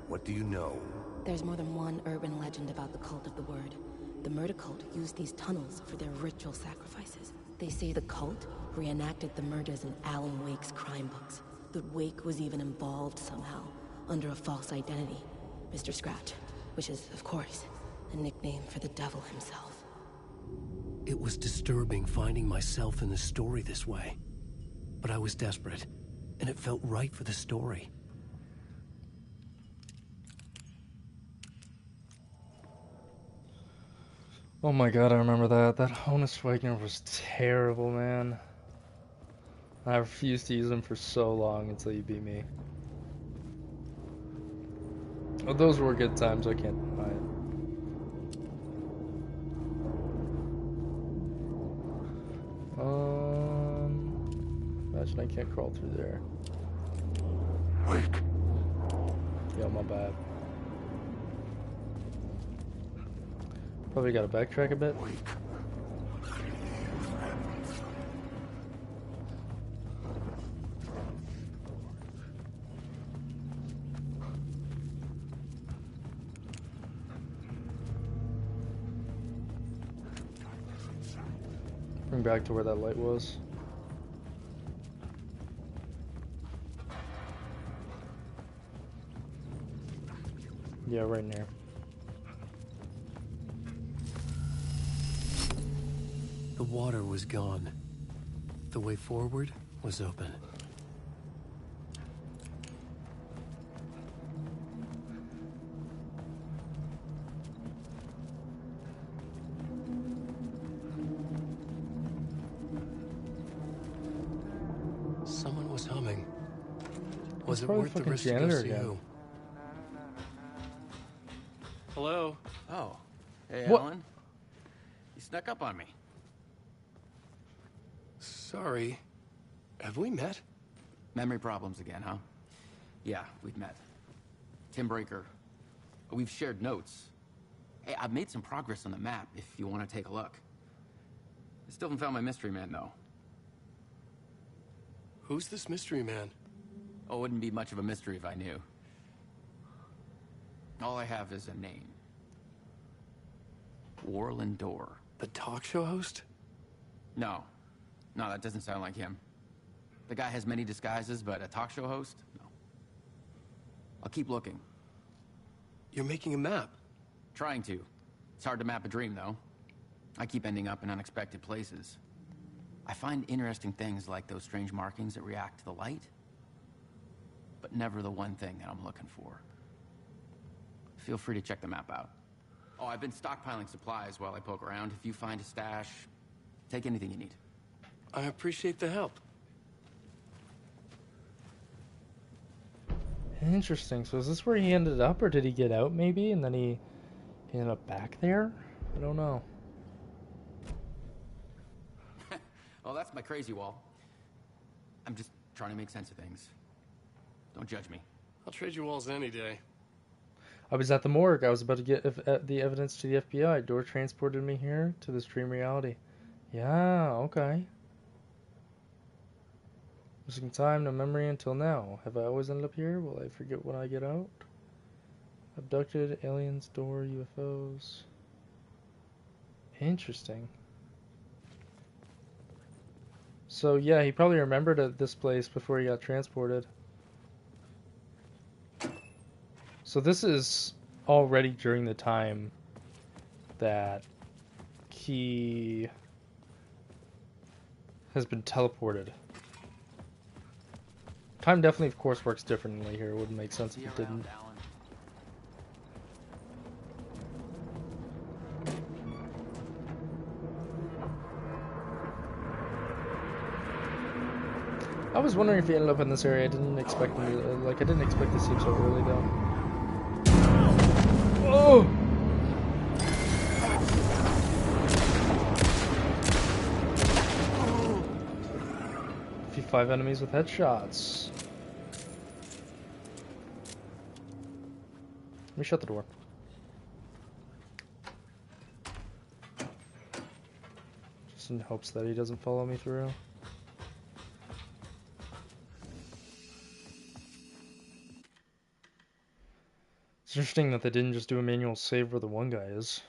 What do you know? There's more than one urban legend about the Cult of the Word. The murder cult used these tunnels for their ritual sacrifices. They say the cult reenacted the murders in Alan Wake's crime books. That Wake was even involved somehow, under a false identity. Mr. Scratch, which is, of course, a nickname for the devil himself. It was disturbing finding myself in the story this way. But I was desperate. And it felt right for the story. Oh my god, I remember that. That Honus Wagner was terrible, man. I refused to use him for so long until you beat me. Oh, those were good times, I can't deny it. Imagine I can't crawl through there. Wake. Yo, my bad. Probably gotta backtrack a bit. Wake. Bring back to where that light was. Yeah, right in there. The water was gone. The way forward was open. Someone was humming. Was it worth the risk to go see who? Hello? Oh. Hey, What? Alan. You snuck up on me. Sorry. Have we met? Memory problems again, huh? Yeah, we've met. Tim Breaker. We've shared notes. Hey, I've made some progress on the map if you want to take a look. I still haven't found my mystery man, though. Who's this mystery man? Oh, it wouldn't be much of a mystery if I knew. All I have is a name. Warlin Door. The talk show host? No. No, that doesn't sound like him. The guy has many disguises, but a talk show host? No. I'll keep looking. You're making a map? Trying to. It's hard to map a dream, though. I keep ending up in unexpected places. I find interesting things like those strange markings that react to the light, but never the one thing that I'm looking for. Feel free to check the map out. Oh, I've been stockpiling supplies while I poke around. If you find a stash, take anything you need. I appreciate the help. Interesting. So is this where he ended up, or did he get out maybe, and then he ended up back there? I don't know. Oh, that's my crazy wall. I'm just trying to make sense of things. Don't judge me. I'll trade you walls any day. I was at the morgue. I was about to get the evidence to the FBI. Door transported me here to this dream reality. Yeah, okay. Missing time, no memory until now. Have I always ended up here? Will I forget when I get out? Abducted, aliens, door, UFOs. Interesting. So yeah, he probably remembered this place before he got transported. So this is already during the time that he has been teleported. Time definitely, of course, works differently here. It wouldn't make sense if it didn't. was wondering if he ended up in this area. I didn't expect him to, like, I didn't expect to see him so early, though. Oh! 55 enemies with headshots. Let me shut the door. Just in hopes that he doesn't follow me through. It's interesting that they didn't just do a manual save where the one guy is.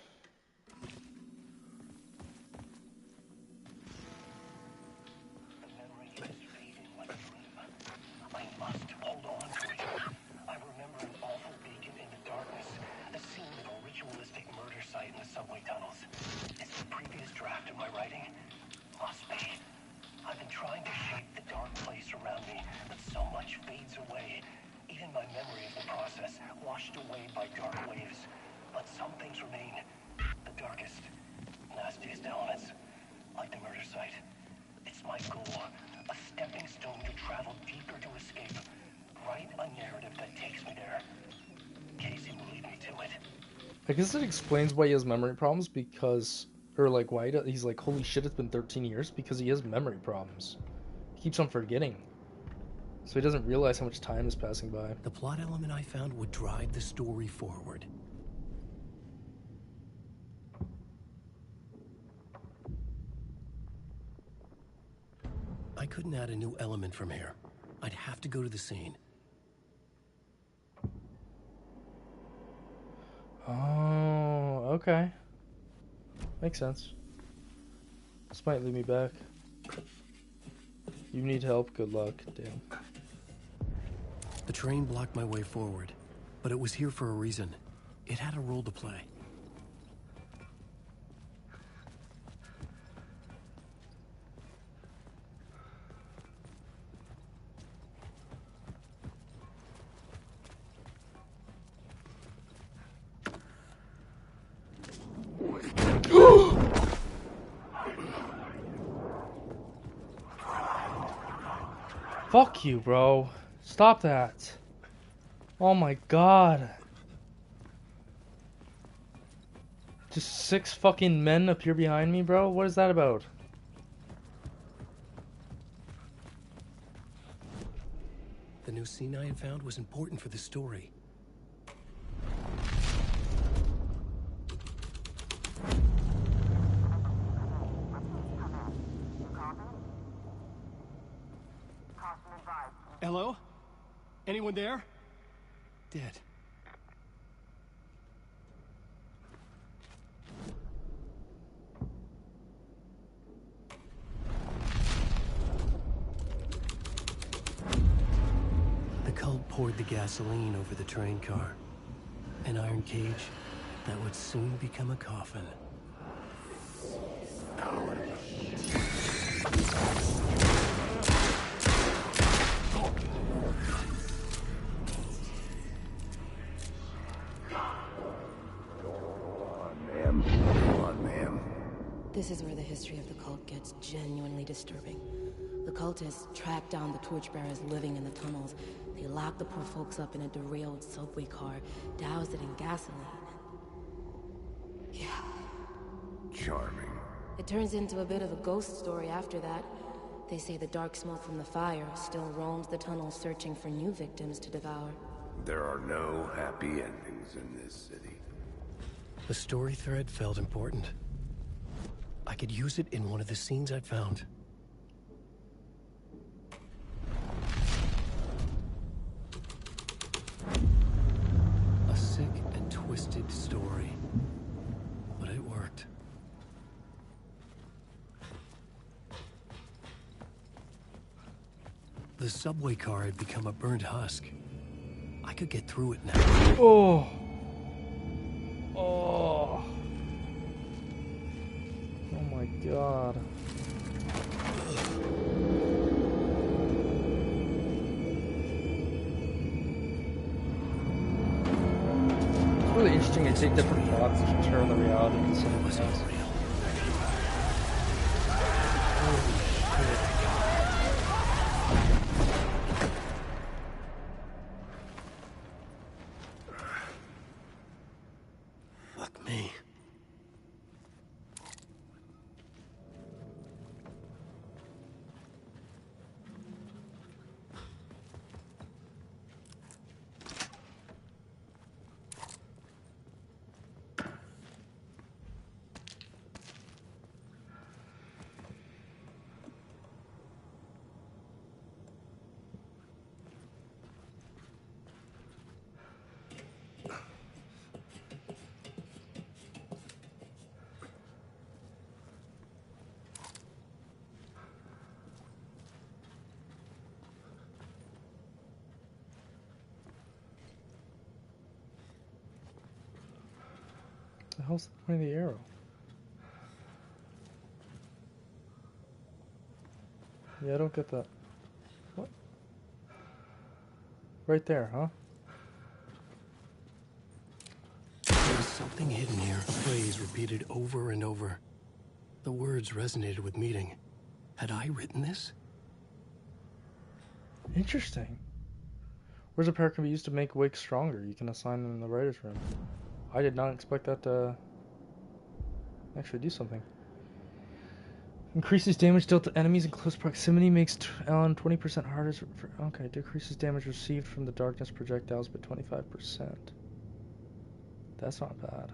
I guess it explains why he has memory problems because, or like why he's like, holy shit, it's been 13 years, because he has memory problems. He keeps on forgetting. So he doesn't realize how much time is passing by. The plot element I found would drive the story forward. I couldn't add a new element from here. I'd have to go to the scene. Oh, okay. Makes sense. This might lead me back. You need help, good luck, damn. The train blocked my way forward, but it was here for a reason. It had a role to play. Fuck you, bro. Stop that. Oh my god. Just 6 fucking men appear behind me, bro? What is that about? The new scene I had found was important for the story. Hello? Anyone there? Dead. The cult poured the gasoline over the train car. An iron cage that would soon become a coffin. This is where the history of the cult gets genuinely disturbing. The cultists tracked down the torchbearers living in the tunnels. They locked the poor folks up in a derailed subway car, doused it in gasoline. Yeah. Charming. It turns into a bit of a ghost story after that. They say the dark smoke from the fire still roams the tunnels searching for new victims to devour. There are no happy endings in this city. The story thread felt important. I could use it in one of the scenes I'd found. A sick and twisted story. But it worked. The subway car had become a burnt husk. I could get through it now. Oh. Oh. Oh my god. It's really interesting to take different plots to turn the reality into something else. The hell's the point of the arrow? Yeah, I don't get that. What? Right there, huh? There was something hidden here. A phrase repeated over and over. The words resonated with meaning. Had I written this? Interesting. Words of power can be used to make Wake stronger. You can assign them in the writer's room. I did not expect that to actually do something. Increases damage dealt to enemies in close proximity, makes Alan 20% harder. Okay, decreases damage received from the darkness projectiles by 25%. That's not bad.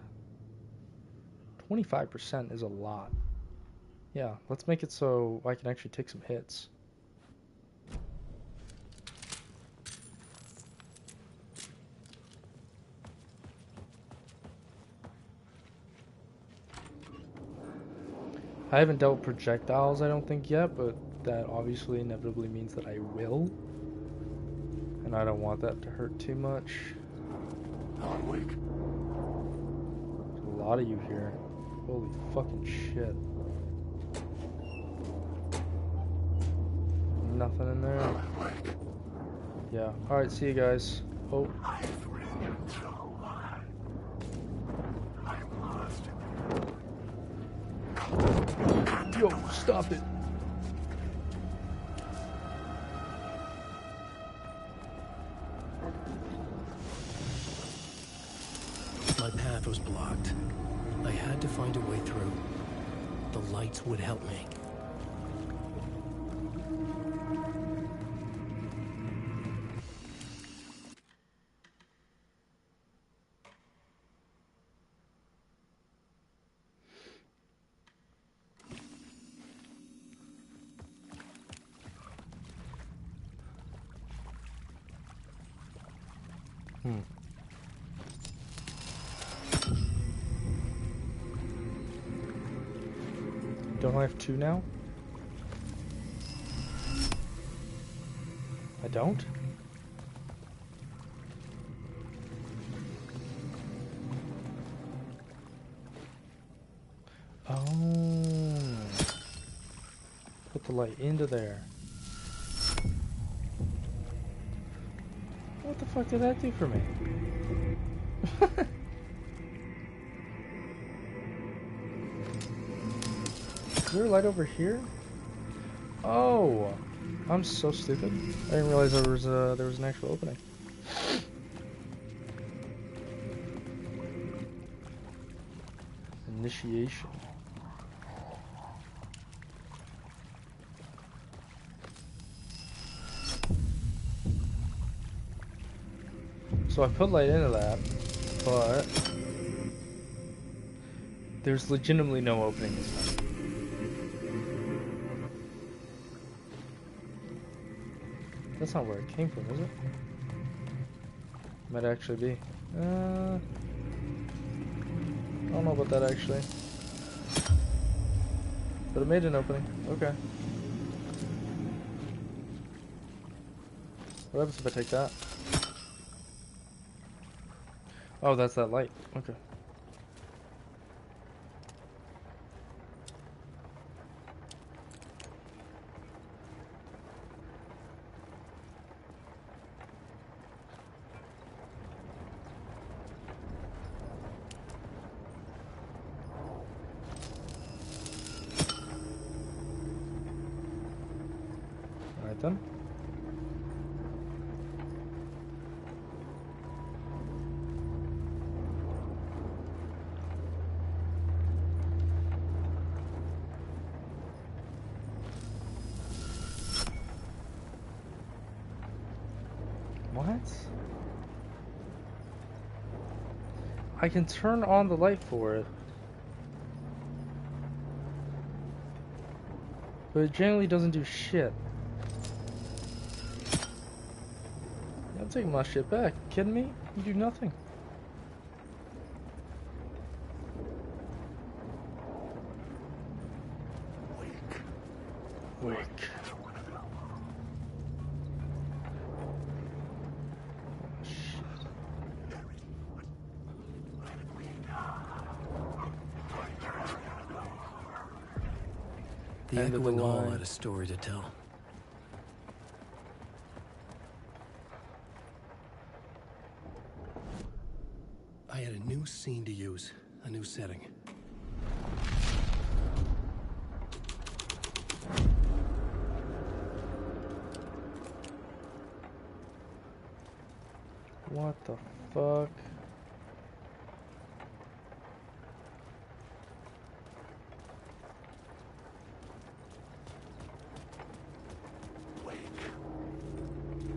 25% is a lot. Yeah, let's make it so I can actually take some hits. I haven't dealt with projectiles, I don't think, yet, but that obviously inevitably means that I will. And I don't want that to hurt too much. Alan Wake. There's a lot of you here. Holy fucking shit. Nothing in there. Alan Wake. Yeah. Alright, see you guys. Oh. I've written so much. I'm lost. Yo, stop it. My path was blocked. I had to find a way through. The lights would help me. Don't I have two now? I don't? Oh. Put the light into there. What the fuck did that do for me? Is there a light over here? Oh, I'm so stupid. I didn't realize there was an actual opening. Initiation. So I put light into that, but there's legitimately no opening this time. That's not where it came from, is it? Might actually be. I don't know about that actually. But it made an opening. Okay. What happens if I take that? Oh, that's that light. Okay. Then. What? I can turn on the light for it. But it generally doesn't do shit. I'm taking my shit back. You kidding me? You do nothing. Wake. Oh, shit. The End of the echoing hall line. had a story to tell. I had a new scene to use, a new setting. What the fuck?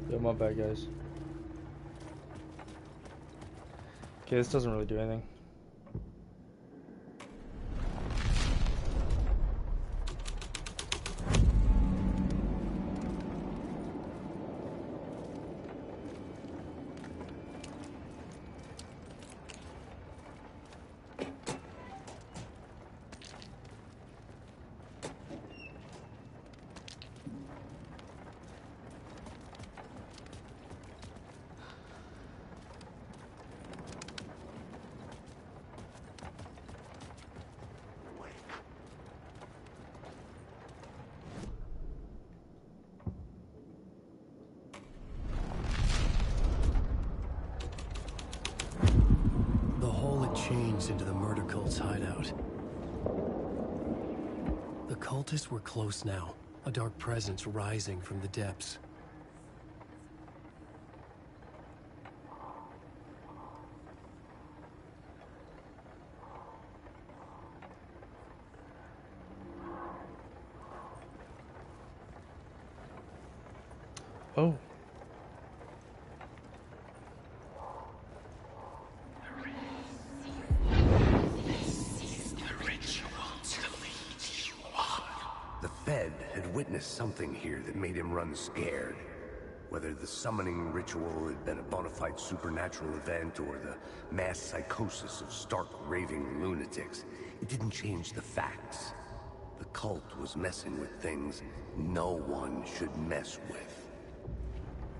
Yo, my bad, guys. Okay, this doesn't really do anything. Changed into the murder cult's hideout. The cultists were close now, a dark presence rising from the depths. Oh. Witnessed something here that made him run scared. Whether the summoning ritual had been a bona fide supernatural event or the mass psychosis of stark raving lunatics, it didn't change the facts. The cult was messing with things no one should mess with.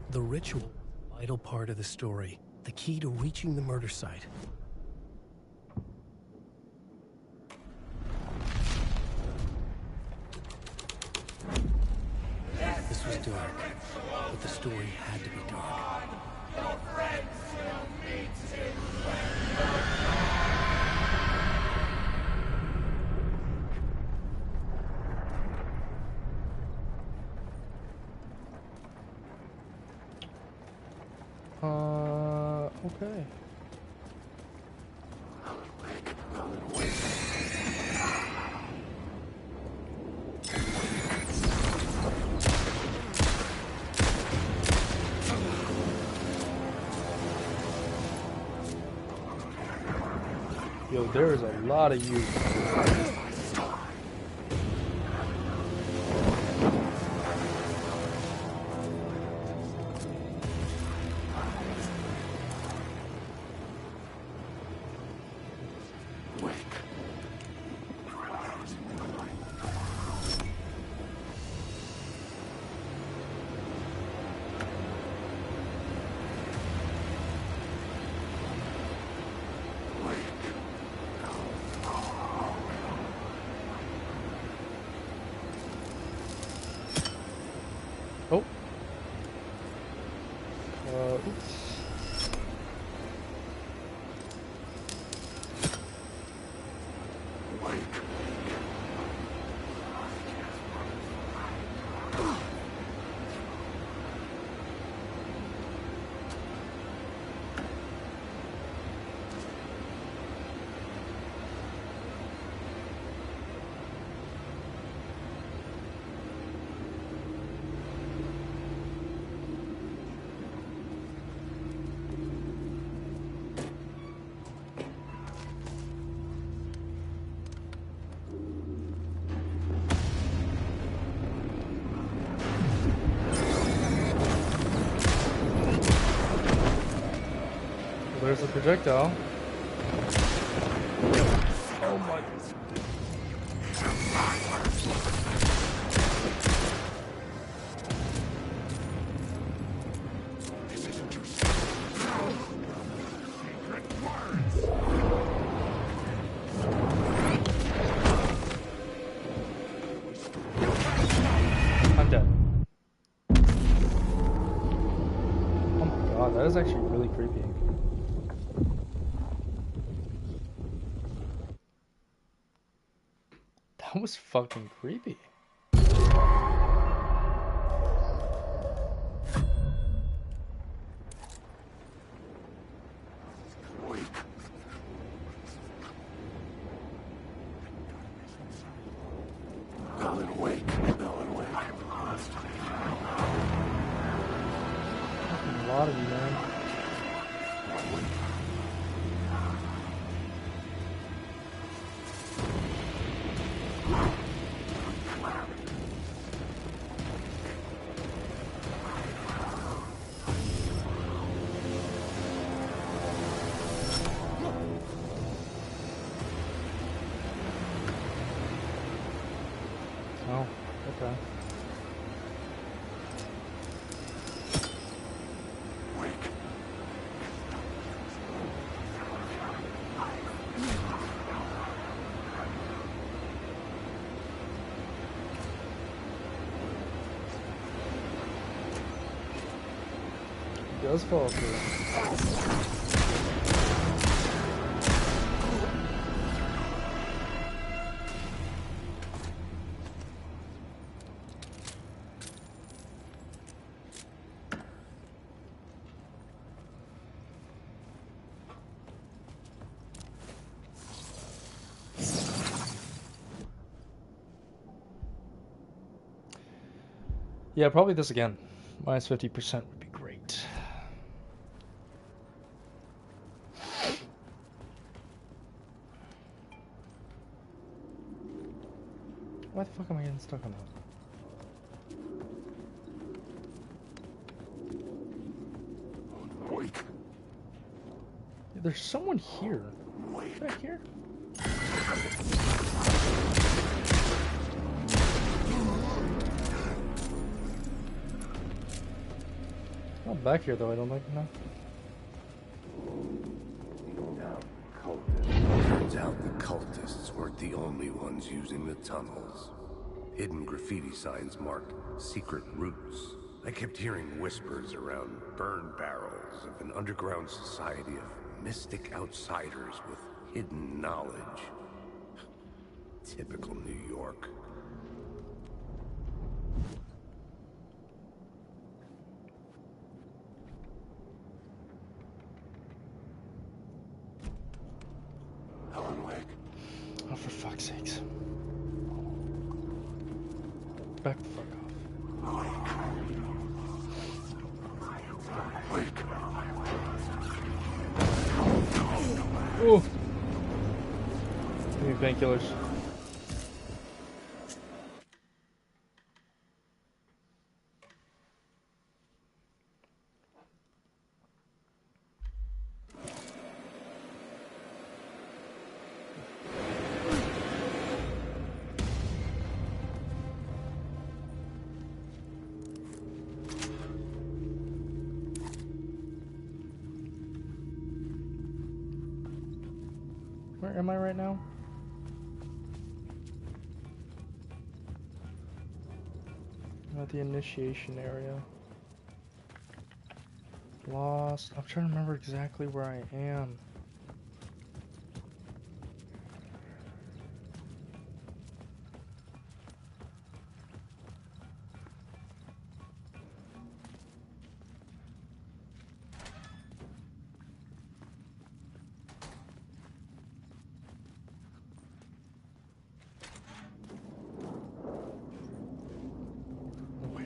The ritual, a vital part of the story, the key to reaching the murder site. This was dark, but the story had to be dark. Okay. Yo, there is a lot of you. Oh. Oops. There's a projectile. Oh my. was actually really creepy. That was fucking creepy. Alan Wake. Alan Wake. I'm lost. A lot of you, man. Oh, okay. He does fall through. Yeah, probably this again. Minus 50% would be great. Why the fuck am I getting stuck on that? Wake. Yeah, there's someone here. Back here? Not back here though, I don't think, no. Turns out the cultists weren't the only ones using the tunnels. Hidden graffiti signs marked secret routes. I kept hearing whispers around burn barrels of an underground society of mystic outsiders with hidden knowledge. Typical New York. Alan Wake. Oh, for fuck's sakes. Back the fuck off. Ooh. Give me painkillers. Where am I right now? I'm at the initiation area. Lost. I'm trying to remember exactly where I am.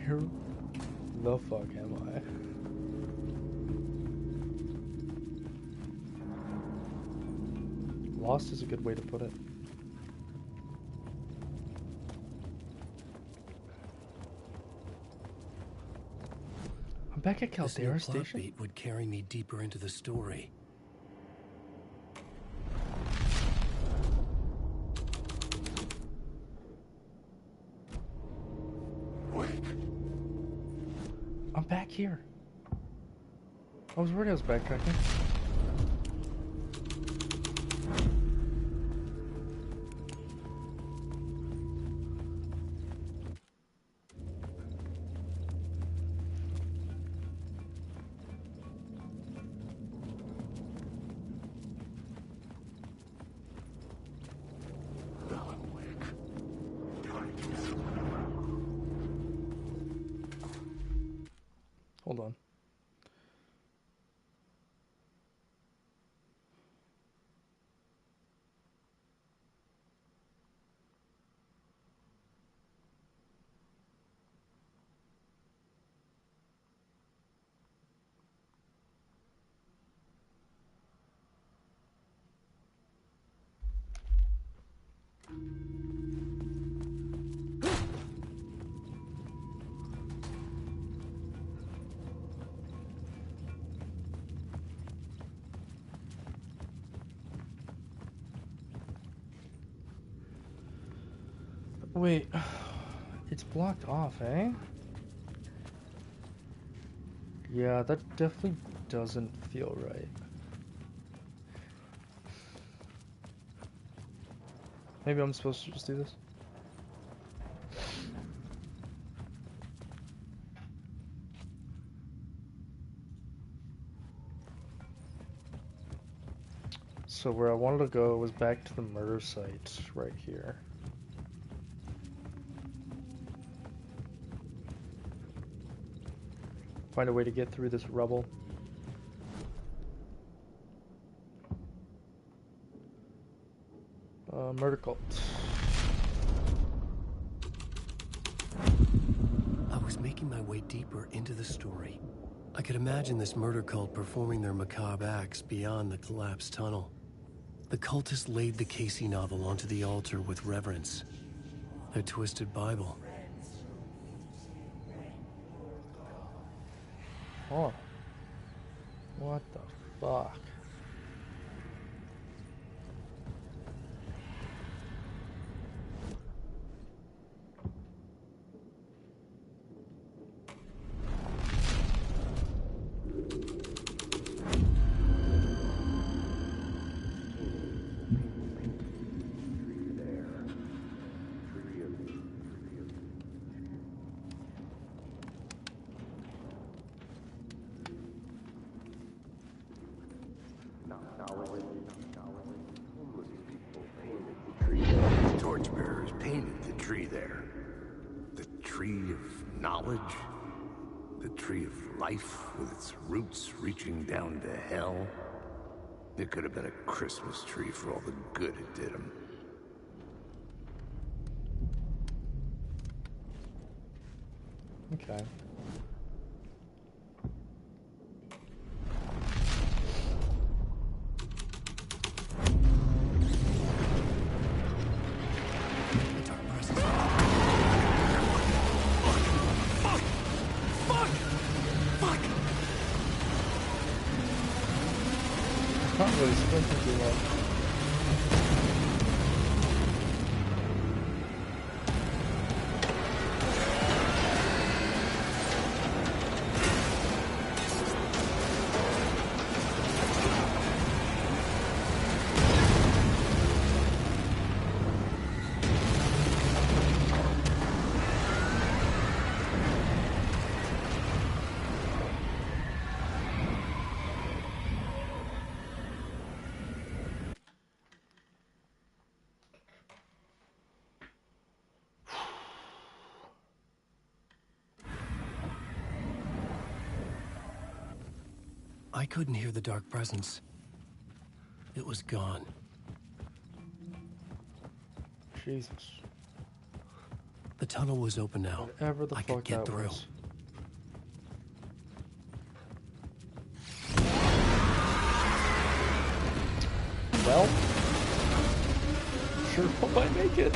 Where the fuck am I? Lost is a good way to put it. I'm back at Caldera This new plot Station. beat would carry me deeper into the story. I'm back here. I was worried I was backtracking. Hold on. Wait, it's blocked off, eh? Yeah, that definitely doesn't feel right. Maybe I'm supposed to just do this? So where I wanted to go was back to the murder site right here. Find a way to get through this rubble. Murder cult. I was making my way deeper into the story. I could imagine this murder cult performing their macabre acts beyond the collapsed tunnel. The cultists laid the Casey novel onto the altar with reverence. Their twisted Bible. Oh. What the fuck? Torchbearers painted the tree there. The tree of knowledge. The tree of life with its roots reaching down to hell. It could have been a Christmas tree for all the good it did him. Okay. Not really sprinting too well. I couldn't hear the dark presence. It was gone. Jesus. The tunnel was open now. Whatever the I fuck could get that through. was. Well, sure hope I make it.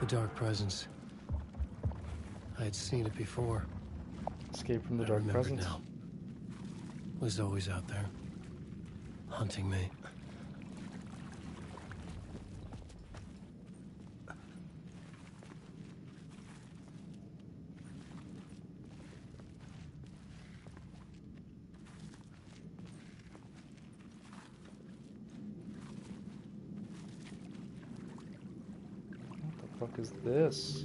The dark presence. I had seen it before. Escape from the I dark remember presence. now. It was always out there, hunting me. What the fuck is this?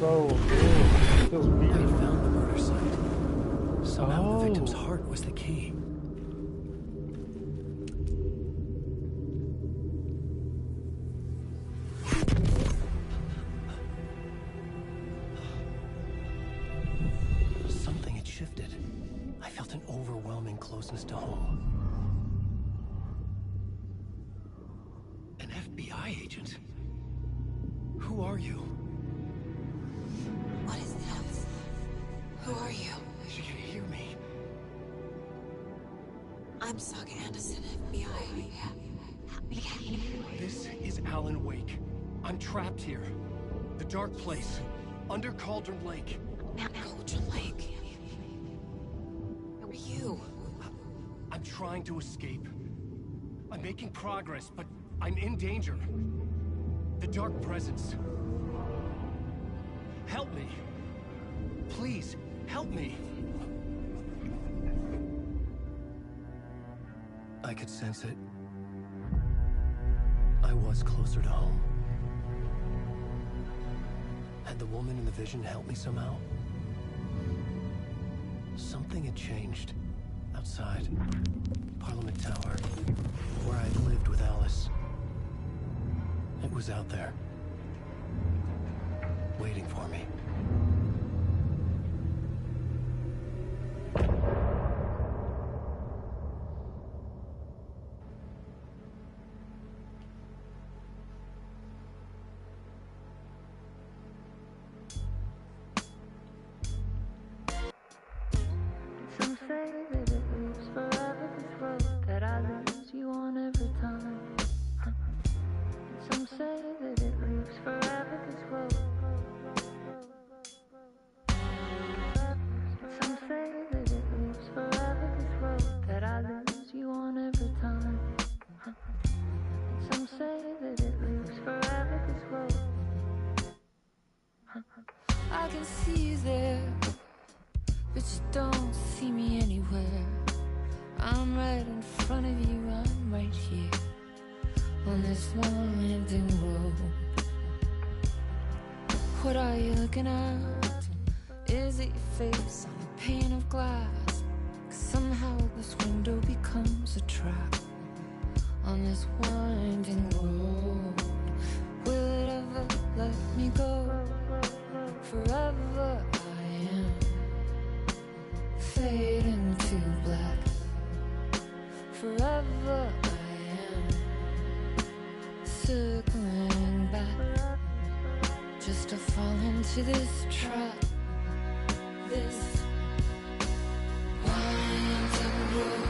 so good. It feels weird. I found the murder site. Somehow the victim's heart was the key. Something had shifted. I felt an overwhelming closeness to home. An FBI agent? Who are you? What is this? Who are you? She can hear me. I'm Saga Anderson, FBI. This is Alan Wake. I'm trapped here. The dark place. Under Cauldron Lake. Cauldron Lake? Who are you? I'm trying to escape. I'm making progress, but I'm in danger. The dark presence. Help me. Please, help me. I could sense it. I was closer to home. Had the woman in the vision helped me somehow? Something had changed. Outside. Parliament Tower. Where I'd lived with Alice. It was out there. Waiting for me. Some say that it lives forever, this road that I lose you on every time. Some say that it lives forever, this road. Some say that it lives forever, this road that I lose you on every time. Some say that it lives forever, this road. I can see you there, but you don't see me anywhere. I'm right in front of you, I'm right here on this winding road. What are you looking at? Is it your face on a pane of glass? 'Cause somehow this window becomes a trap on this winding road. Will it ever let me go? Forever I am fading to black. Forever I am circling back, just to fall into this trap. This winding road.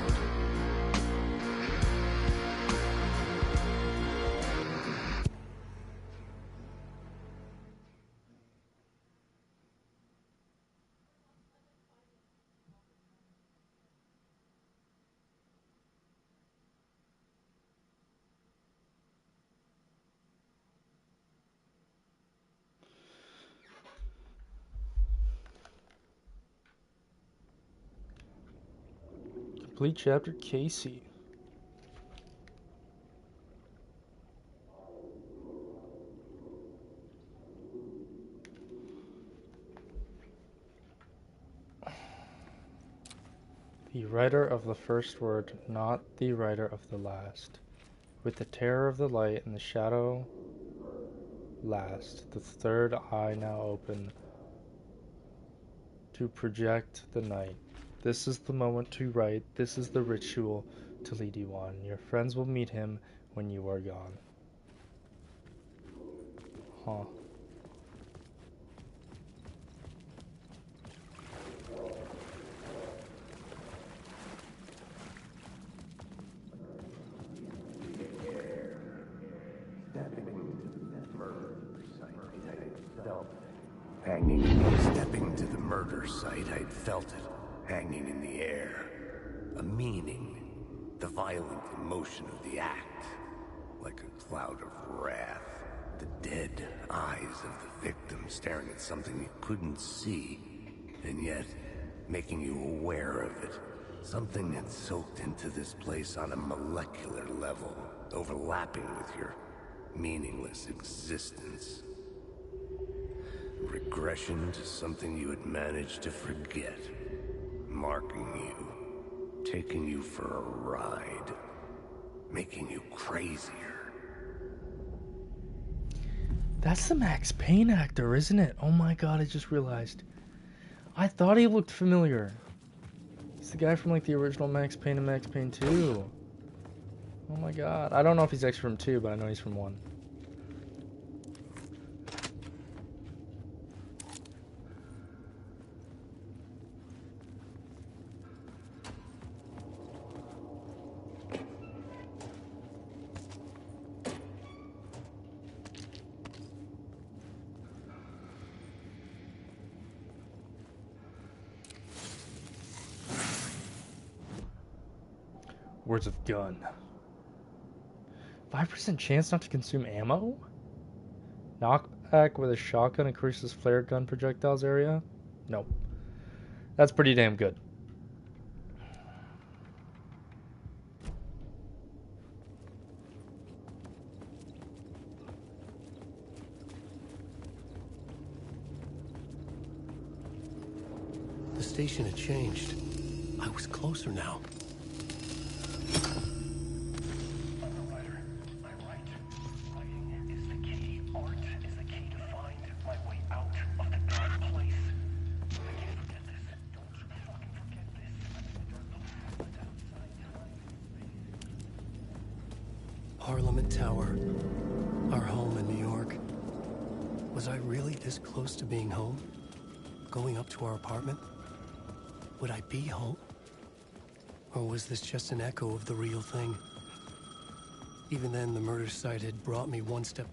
Complete chapter Casey. The writer of the first word, not the writer of the last. With the terror of the light and the shadow last, the third eye now open to project the night. This is the moment to write, this is the ritual to lead you on. Your friends will meet him when you are gone. Huh. Stepping to the murder site, I'd felt it, hanging in the air. A meaning, the violent emotion of the act, like a cloud of wrath. The dead eyes of the victim staring at something you couldn't see, and yet making you aware of it. Something had soaked into this place on a molecular level, overlapping with your meaningless existence. Regression to something you had managed to forget. Marking you. Taking you for a ride. Making you crazier. That's the Max Payne actor, isn't it? Oh my god, I just realized. I thought he looked familiar. It's the guy from like the original Max Payne and Max Payne 2. Oh my god. I don't know if he's actually from 2, but I know he's from 1. Words of gun. 5% chance not to consume ammo? Knockback with a shotgun increases flare gun projectiles area? Nope. That's pretty damn good. The station had changed. I was closer now. Parliament Tower, our home in New York. Was I really this close to being home? Going up to our apartment? Would I be home? Or was this just an echo of the real thing? Even then, the murder site had brought me one step.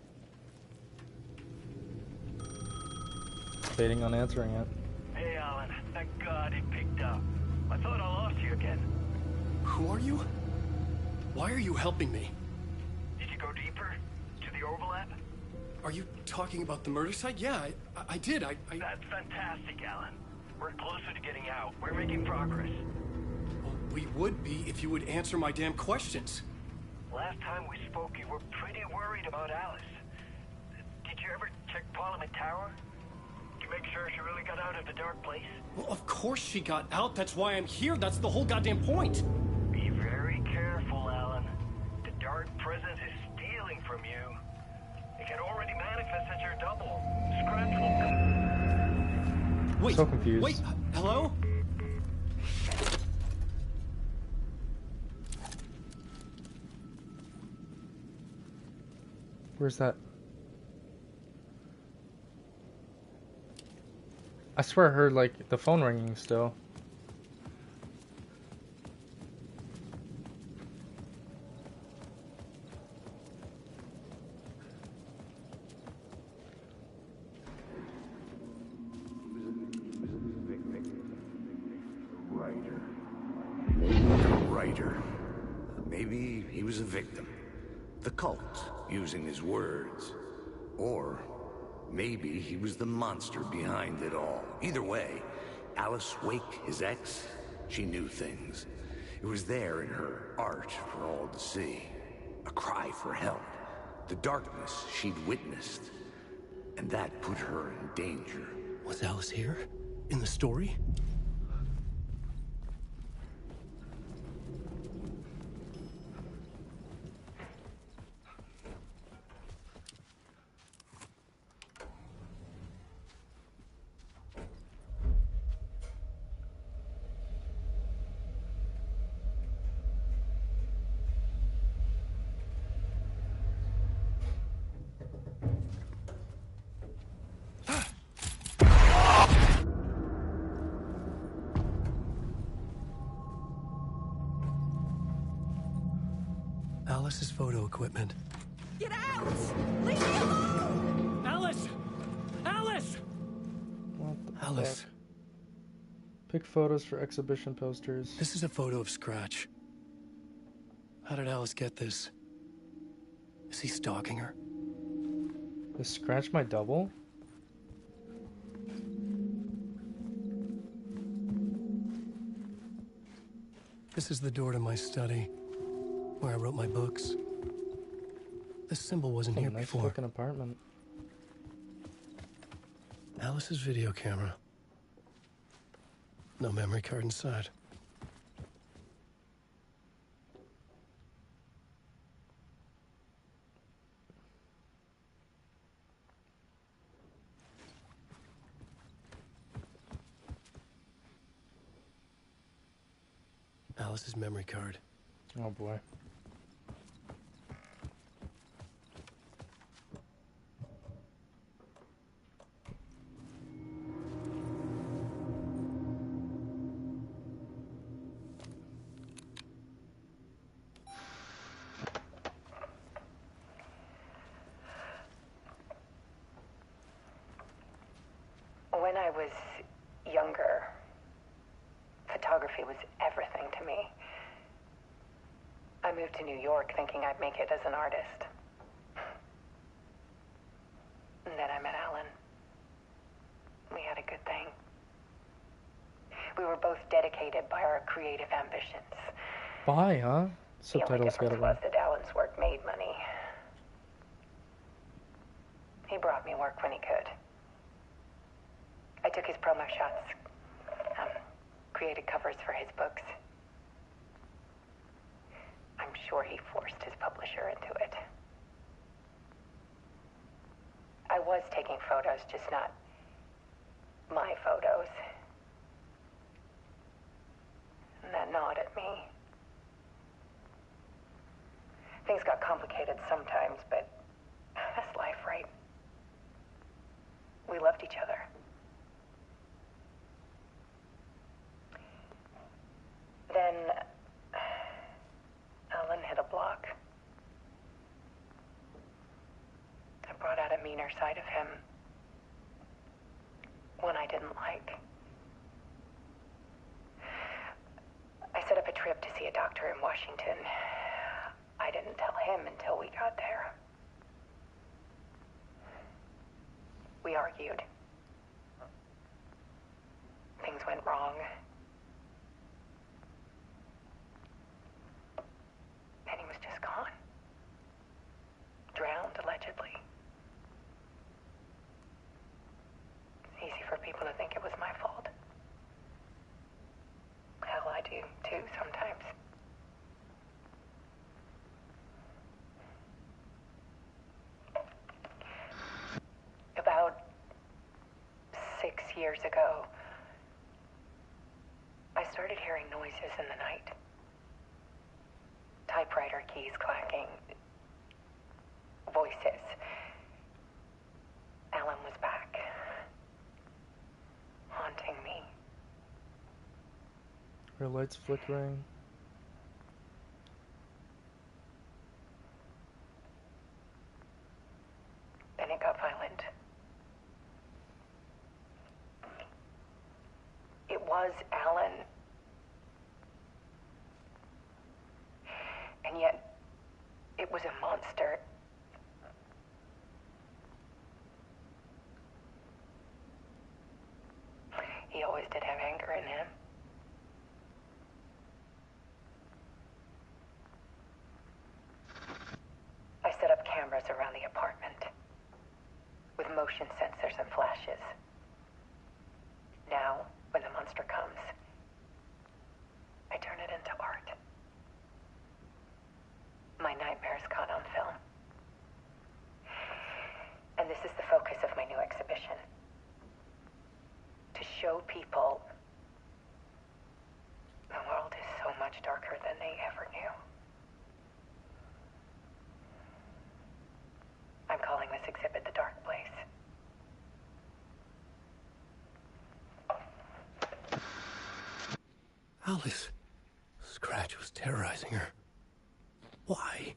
Waiting on answering it. Hey, Alan. Thank God it picked up. I thought I lost you again. Who are you? Why are you helping me? Did you go deeper? To the overlap? Are you talking about the murder site? Yeah, I did. That's fantastic, Alan. We're closer to getting out. We're making progress. Well, we would be if you would answer my damn questions. Last time we spoke, you were pretty worried about Alice. Did you ever check Parliament Tower? Did you make sure she really got out of the dark place? Well, of course she got out. That's why I'm here. That's the whole goddamn point. Be very careful, Alan. The dark presence is stealing from you. It can already manifest as your double. Scratch will come. Wait, so confused. Wait, hello? Where's that? I swear I heard like the phone ringing still. Maybe he was a victim. The cult, using his words. Or maybe he was the monster behind it all. Either way, Alice Wake, his ex, she knew things. It was there in her art for all to see. A cry for help. The darkness she'd witnessed. And that put her in danger. Was Alice here? In the story? Alice's photo equipment. Get out! Leave me alone! Alice! Alice! What the Alice. fuck? Pick photos for exhibition posters. This is a photo of Scratch. How did Alice get this? Is he stalking her? Is Scratch my double? This is the door to my study, where I wrote my books. This symbol wasn't here Nice before. looking apartment. Alice's video camera. No memory card inside. Alice's memory card. Oh boy. When I was younger, photography was everything to me. I moved to New York thinking I'd make it as an artist. And then I met Alan. We had a good thing. We were both dedicated by our creative ambitions. Bye, huh? The only Subtitles got difference away. was that Alan's work made money. He brought me work when he could. I took his promo shots, created covers for his books. I'm sure he forced his publisher into it. I was taking photos, just not my photos. And that gnawed at me. Things got complicated sometimes, but that's life, right? We loved each other. Then Alan hit a block. I brought out a meaner side of him. One I didn't like. I set up a trip to see a doctor in Washington. I didn't tell him until we got there. We argued. Things went wrong. And he was just gone. Drowned, allegedly. It's easy for people to think it was my fault. Hell, I do, too, sometimes. About 6 years ago, I started hearing noises in the night. Typewriter keys clacking. Voices. Alan was back. Haunting me. Her lights flickering. Then it got violent. It was Alan. And yet, it was a monster. He always did have anger in him. I set up cameras around the apartment with motion sensors and flashes. Now, when the monster comes, I turn it into art. My nightmares caught on film. And this is the focus of my new exhibition. To show people the world is so much darker than they ever knew. I'm calling this exhibit The Dark Place. Alice. Scratch was terrorizing her. Why?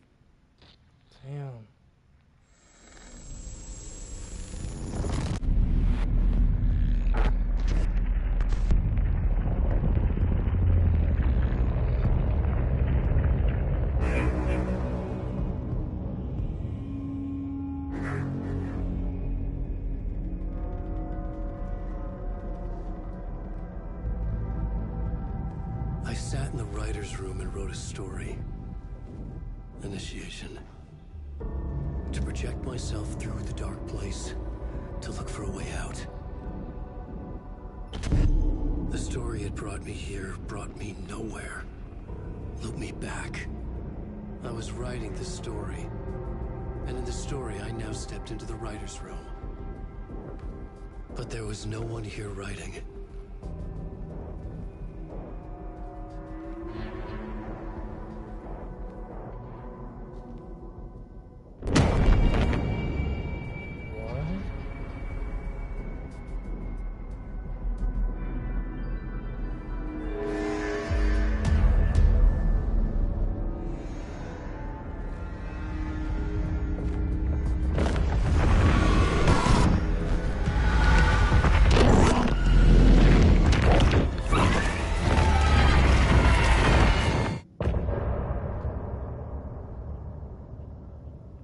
Damn. I sat in the writer's room and wrote a story. Initiation. To project myself through the dark place. To look for a way out. story had brought me here, brought me nowhere. Looped me back. I was writing the story. And in the story, I now stepped into the writer's room. But there was no one here writing it.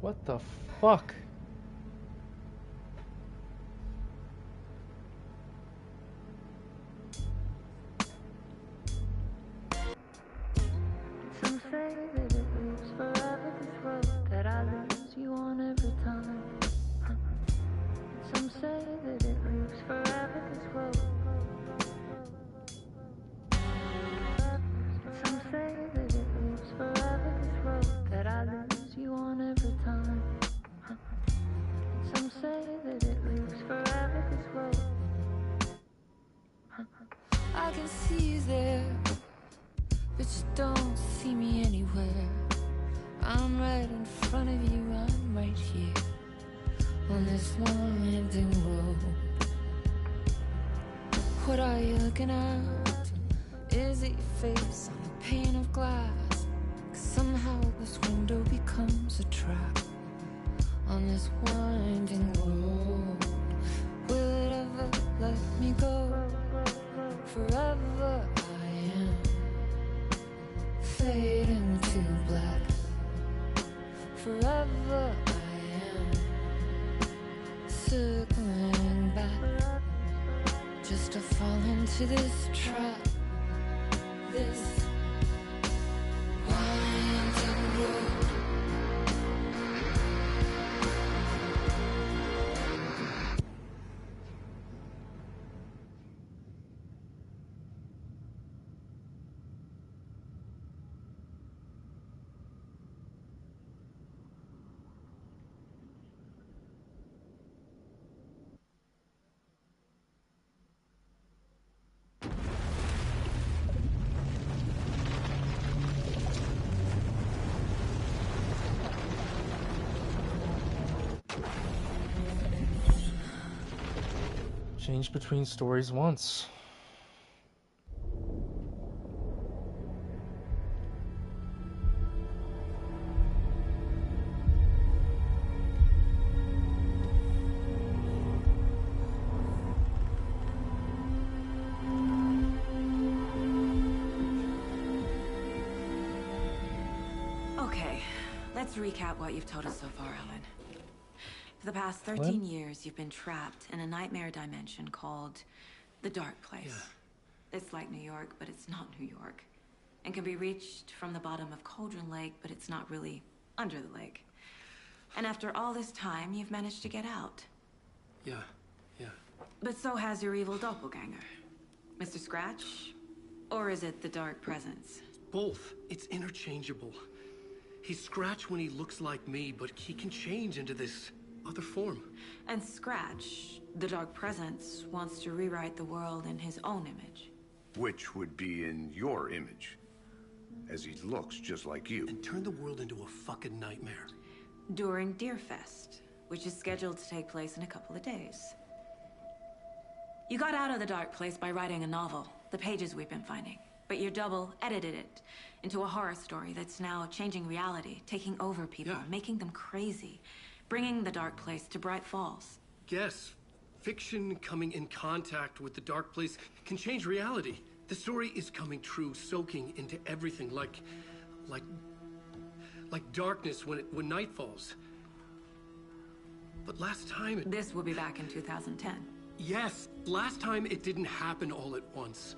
What the fuck? Some say that it lives forever, this road that I lose you on every time. Some say that it lives forever, this road. Some say that it lives forever, this road that I lose you on every time. Some say that it lives forever, this road. I can see you there, but you don't see me anywhere. I'm right in front of you, I'm right here on this winding road. What are you looking at? Is it your face on a pane of glass? 'Cause somehow this window becomes a trap on this winding road. Will it ever let me go? Forever I am fading to black. Forever I am circling back, just to fall into this trap. This winding road. Change between stories once. Okay, let's recap what you've told us so far, Alan. For the past 13 years, you've been trapped in a nightmare dimension called the Dark Place. Yeah. It's like New York, but it's not New York. And can be reached from the bottom of Cauldron Lake, but it's not really under the lake. And after all this time, you've managed to get out. Yeah. But so has your evil doppelganger. Mr. Scratch? Or is it the Dark Presence? Both. It's interchangeable. He's Scratch when he looks like me, but he can change into this other form. And Scratch, the Dark Presence, wants to rewrite the world in his own image. Which would be in your image, as he looks just like you. And turn the world into a fucking nightmare. During Deerfest, which is scheduled to take place in a couple of days. You got out of the Dark Place by writing a novel, the pages we've been finding. But your double edited it into a horror story that's now changing reality, taking over people, making them crazy, bringing the Dark Place to Bright Falls. Yes, fiction coming in contact with the Dark Place can change reality. The story is coming true, soaking into everything, like darkness when night falls. But last time This will be back in 2010. Yes, last time it didn't happen all at once.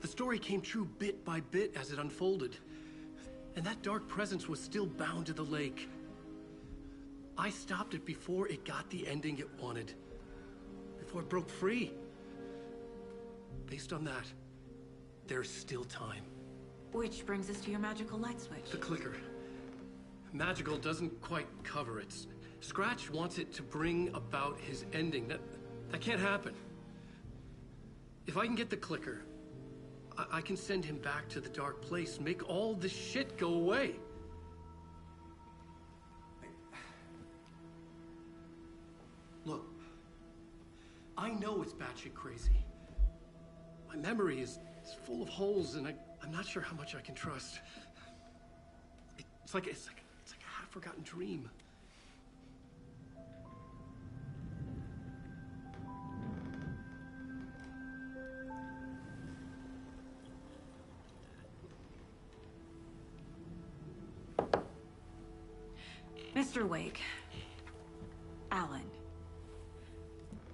The story came true bit by bit as it unfolded. And that dark presence was still bound to the lake. I stopped it before it got the ending it wanted. Before it broke free. Based on that, there's still time. Which brings us to your magical light switch. The clicker. Magical doesn't quite cover it. Scratch wants it to bring about his ending. That can't happen. If I can get the clicker, I can send him back to the dark place, make all this shit go away. Look, I know it's batshit crazy. My memory is full of holes, and I'm not sure how much I can trust. It's like a half-forgotten dream. Mr. Wake, Alan,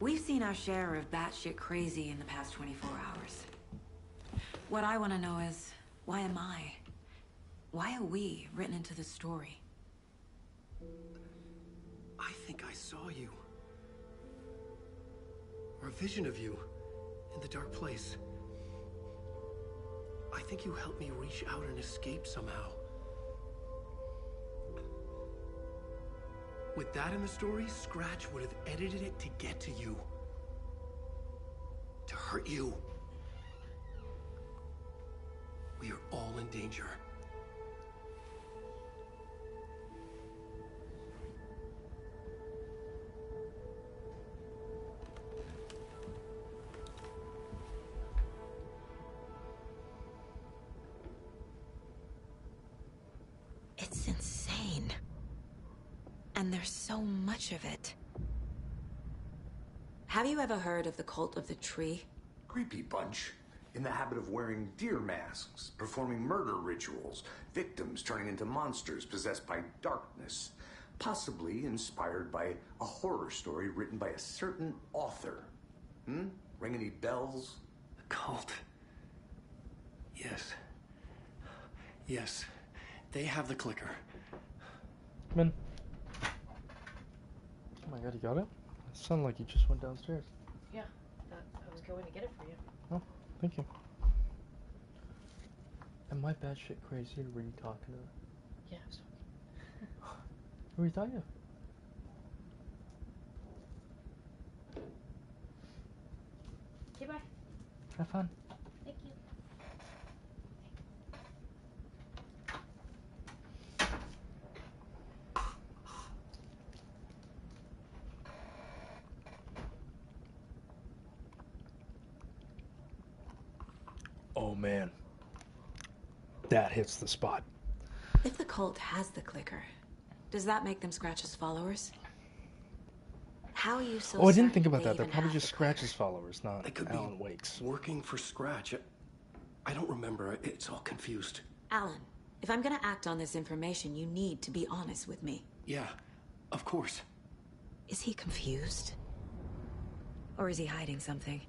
we've seen our share of batshit crazy in the past 24 hours. What I want to know is, why am I? Why are we written into the story? I think I saw you. Or a vision of you in the dark place. I think you helped me reach out and escape somehow. With that in the story, Scratch would have edited it to get to you. To hurt you. We are all in danger. It's insane. And there's so much of it. Have you ever heard of the Cult of the Tree? Creepy bunch. In the habit of wearing deer masks, performing murder rituals, victims turning into monsters possessed by darkness, possibly inspired by a horror story written by a certain author. Ring any bells? The cult. Yes. Yes. They have the clicker. Come in. Oh my god, you got it? It sounded like you just went downstairs. Yeah, I was going to get it for you. Oh, thank you. Am I batshit crazy or were you talking to her? Yeah, Who are you talking to? Okay, bye. Have fun. Thank you. Oh man. That hits the spot. If the cult has the clicker, does that make them Scratch's followers? How are you so Oh, I didn't certain think about they that. They're even probably have just the clicker? Scratch's followers, not They could Alan be Wake's. working for Scratch. I don't remember. It's all confused. Alan, if I'm gonna act on this information, you need to be honest with me. Yeah, of course. Is he confused? Or is he hiding something?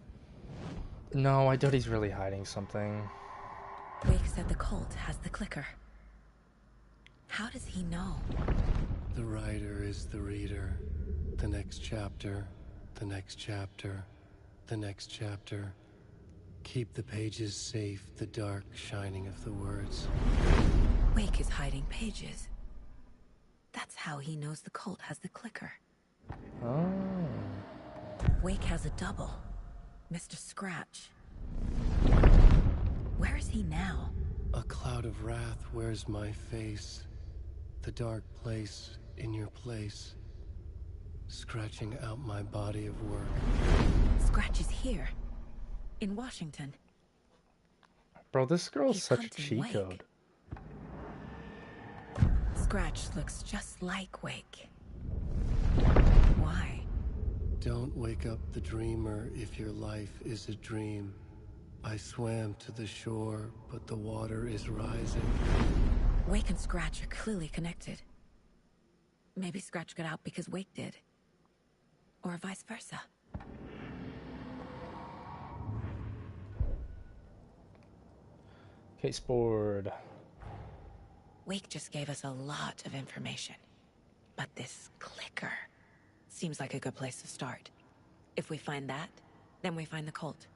No, I doubt he's really hiding something. Wake said the cult has the clicker. How does he know? The writer is the reader. The next chapter, the next chapter, the next chapter. Keep the pages safe, the dark shining of the words. Wake is hiding pages. That's how he knows the cult has the clicker. Oh. Wake has a double. Mr. Scratch. Where is he now? A cloud of wrath wears my face. The dark place in your place. Scratching out my body of work. Scratch is here. In Washington. Bro, this girl's He's such a hunting cheat Wake. code. Scratch looks just like Wake. Why? Don't wake up the dreamer if your life is a dream. I swam to the shore, but the water is rising. Wake and Scratch are clearly connected. Maybe Scratch got out because Wake did. Or vice versa. Case board. Wake just gave us a lot of information. But this clicker seems like a good place to start. If we find that, then we find the cult.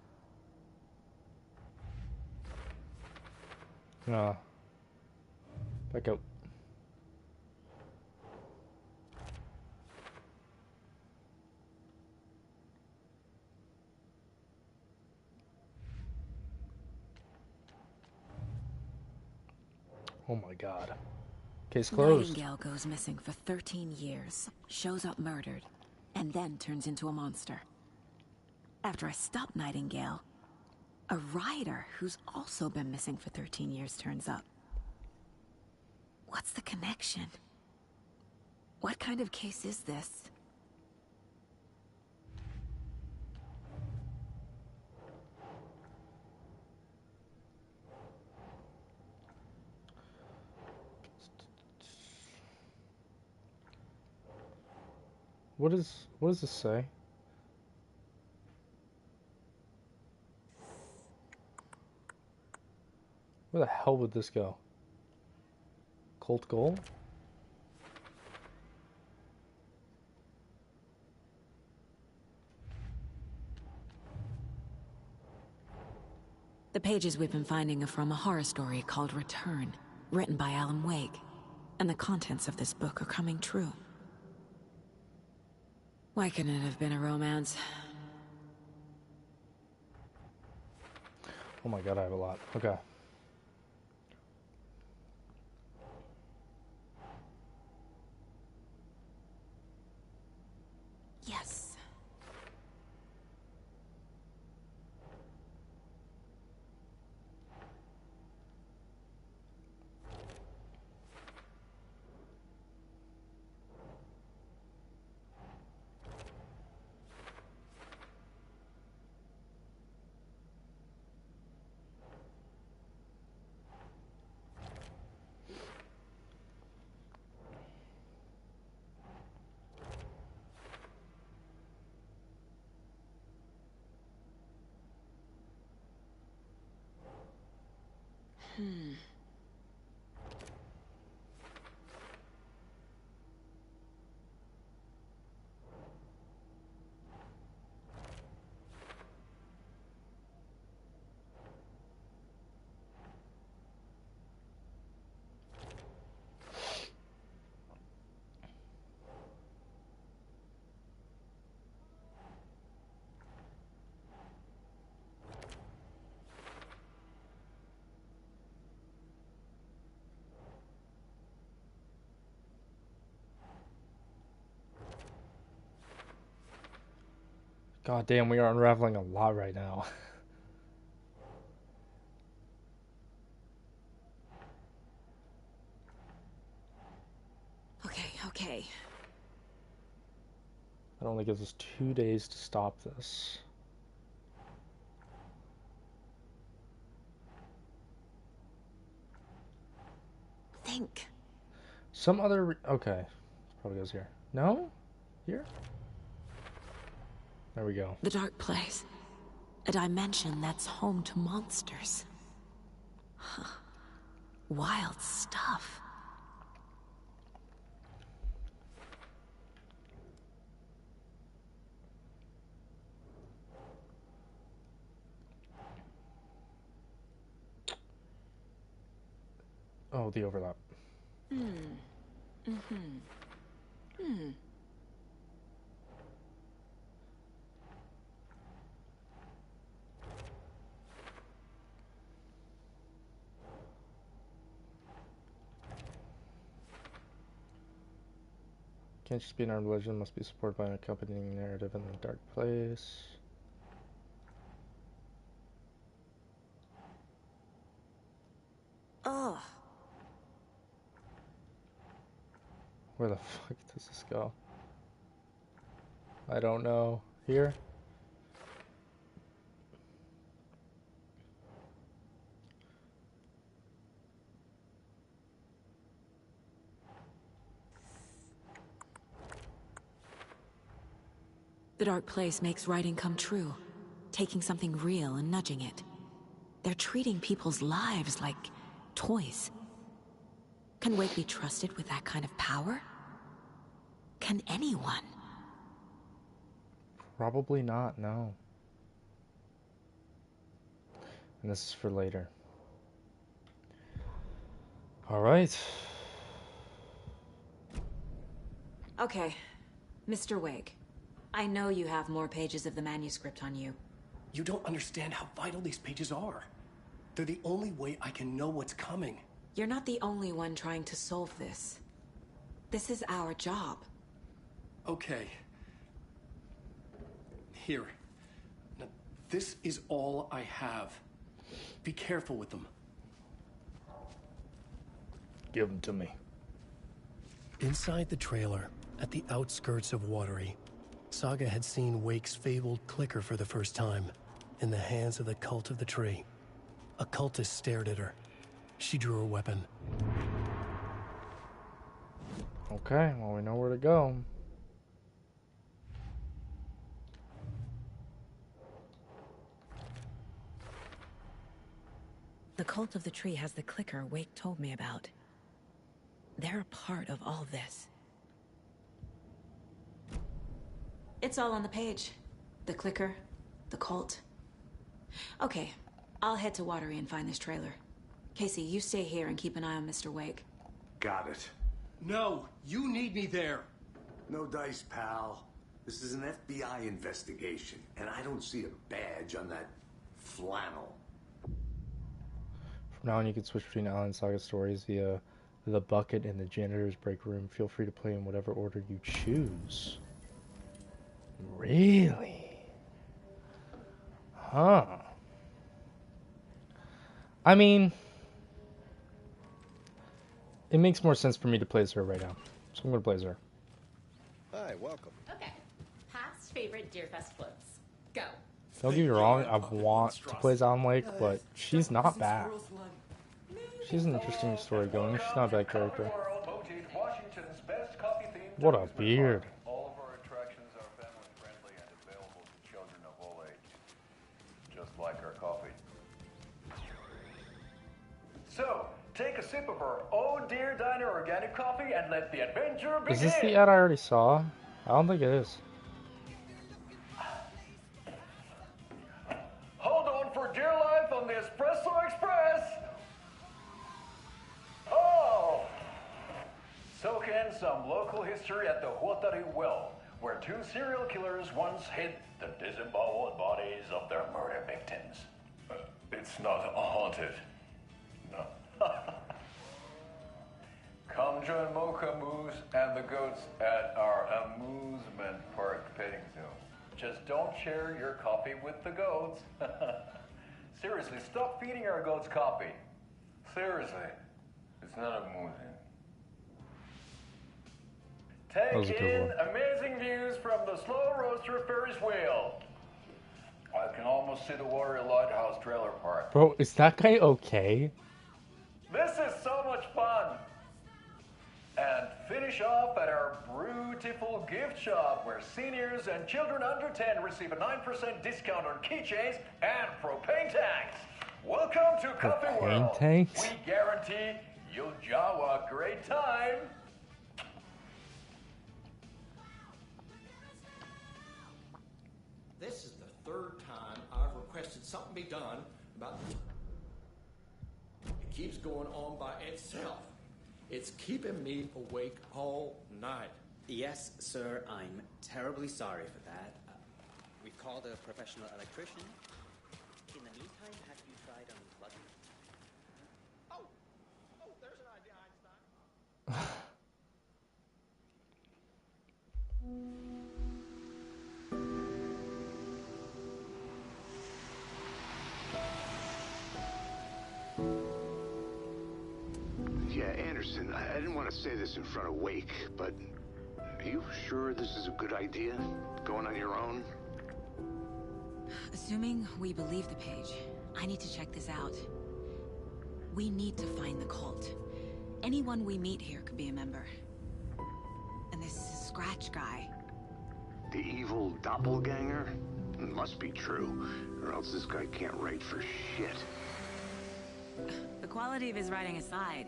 Back out. Oh my god. Case closed. Nightingale goes missing for 13 years, shows up murdered, and then turns into a monster. After I stop Nightingale, a rider who's also been missing for 13 years turns up. What's the connection? What kind of case is this? What does this say? Where the hell would this go? Colt goal? The pages we've been finding are from a horror story called Return, written by Alan Wake. And the contents of this book are coming true. Why couldn't it have been a romance? Oh my god, I have a lot. Okay. Yes. God damn, we are unraveling a lot right now. Okay. That only gives us 2 days to stop this. Think. Some other... Okay. Probably goes here. No? Here? There we go. The Dark Place. A dimension that's home to monsters. Huh. Wild stuff. Oh, the overlap. Can't just be an armed legend, must be supported by an accompanying narrative in the Dark Place. Ugh. Where the fuck does this go? I don't know. Here? The Dark Place makes writing come true, taking something real and nudging it. They're treating people's lives like toys. Can Wake be trusted with that kind of power? Can anyone? Probably not, no. And this is for later. All right. Okay, Mr. Wake. I know you have more pages of the manuscript on you. You don't understand how vital these pages are. They're the only way I can know what's coming. You're not the only one trying to solve this. This is our job. Okay. Here. Now, this is all I have. Be careful with them. Give them to me. Inside the trailer, at the outskirts of Watery, Saga had seen Wake's fabled clicker for the first time, in the hands of the Cult of the Tree. A cultist stared at her. She drew her weapon. Okay, well, we know where to go. The Cult of the Tree has the clicker Wake told me about. They're a part of all this. It's all on the page. The clicker, the cult. Okay, I'll head to Watery and find this trailer. Casey, you stay here and keep an eye on Mr. Wake. Got it. No, you need me there. No dice, pal. This is an FBI investigation, and I don't see a badge on that flannel. From now on, you can switch between Alan and Saga stories via the bucket and the janitor's break room. Feel free to play in whatever order you choose. Really? Huh. I mean, it makes more sense for me to play as her right now. So I'm going to play as her. Hi, welcome. Okay. Past favorite Deerfest floats. Go. Don't get me wrong, I want to play as Alan Wake, but she's not bad. She's an interesting story going. She's not a bad character. What a beard. All of our attractions are family friendly and available to children of all ages. Just like our coffee. So, take a sip of our Oh Dear Diner organic coffee and let the adventure begin. Is this the ad I already saw? I don't think it is. Hold on for dear life on the Espresso Express. Oh! Soak in some local history at the Huatari Well, where two serial killers once hid the disemboweled bodies of their murder victims. It's not haunted. No. Come join Mocha Moose and the goats at our amusement park petting zoo. Just don't share your coffee with the goats. Seriously, stop feeding our goats coffee. Seriously, it's not amusing. Take in amazing views from the Slow Roaster Ferris wheel. I can almost see the Watery Lighthouse trailer park. Bro, is that guy okay? This is so much fun. And finish off at our beautiful gift shop where seniors and children under 10 receive a 9% discount on keychains and propane tanks. Welcome to Coffee World. Tanks? We guarantee you'll jaw a great time. This is the third time I've requested something be done about the... It keeps going on by itself. It's keeping me awake all night. Yes, sir, I'm terribly sorry for that. We've called a professional electrician. In the meantime, have you tried unplugging? Oh, there's an idea, Einstein. Yeah, Anderson, I didn't want to say this in front of Wake, but are you sure this is a good idea? Going on your own? Assuming we believe the page, I need to check this out. We need to find the cult. Anyone we meet here could be a member. And this Scratch guy. The evil doppelganger? Must be true, or else this guy can't write for shit. The quality of his writing aside,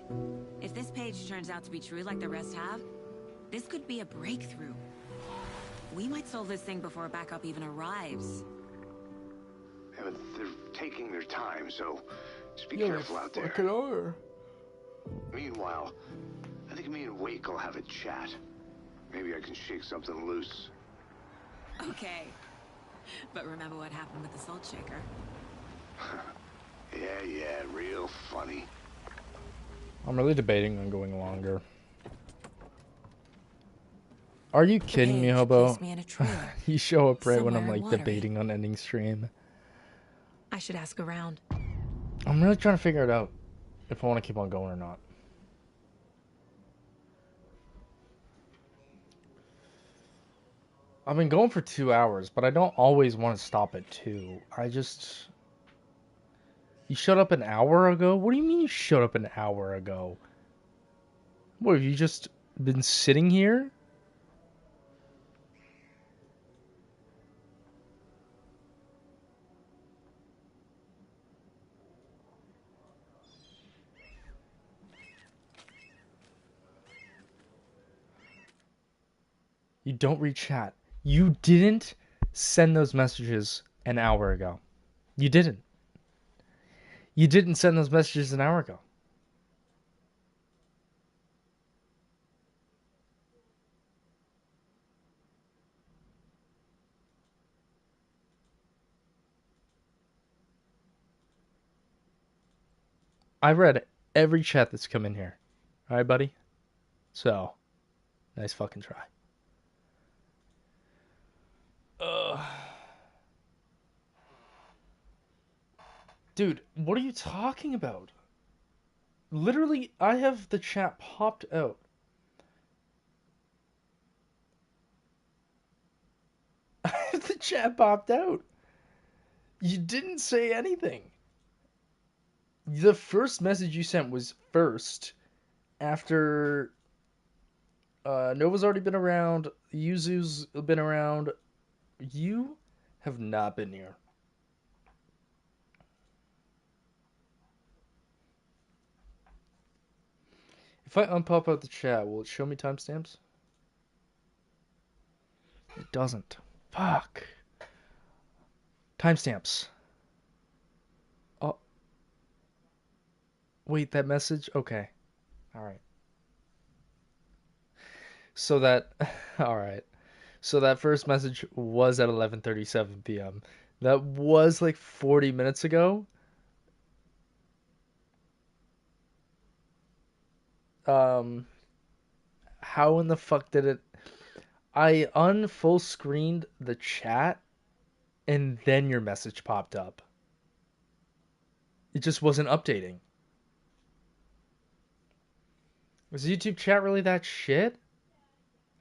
if this page turns out to be true like the rest have, this could be a breakthrough. We might solve this thing before backup even arrives. Yeah, but they're taking their time, so just be careful out there. Over. Meanwhile, I think me and Wake will have a chat. Maybe I can shake something loose. Okay. But remember what happened with the Salt Shaker? Yeah, real funny. I'm really debating on going longer. Are you kidding me, Hobo? Placed me in a trailer. You show up right when I'm Somewhere like watery. debating on ending stream. I should ask around. I'm really trying to figure it out if I want to keep on going or not. I've been going for 2 hours, but I don't always want to stop at 2. You showed up an hour ago? What do you mean you showed up an hour ago? What, have you just been sitting here? You don't read chat. You didn't send those messages an hour ago. You didn't. You didn't send those messages an hour ago. I read every chat that's come in here. Alright, buddy? So, nice fucking try. Dude, what are you talking about? Literally, I have the chat popped out. I have the chat popped out. You didn't say anything. The first message you sent was first after Nova's already been around, Yuzu's been around. You have not been here. If I unpop out the chat, will it show me timestamps? It doesn't. Fuck. Timestamps. Oh. Wait, that message? Okay. Alright. So that... Alright. So that first message was at 11:37 p.m. That was like 40 minutes ago. How in the fuck did it... I unfull screened the chat and then your message popped up. It just wasn't updating. Was YouTube chat really that shit?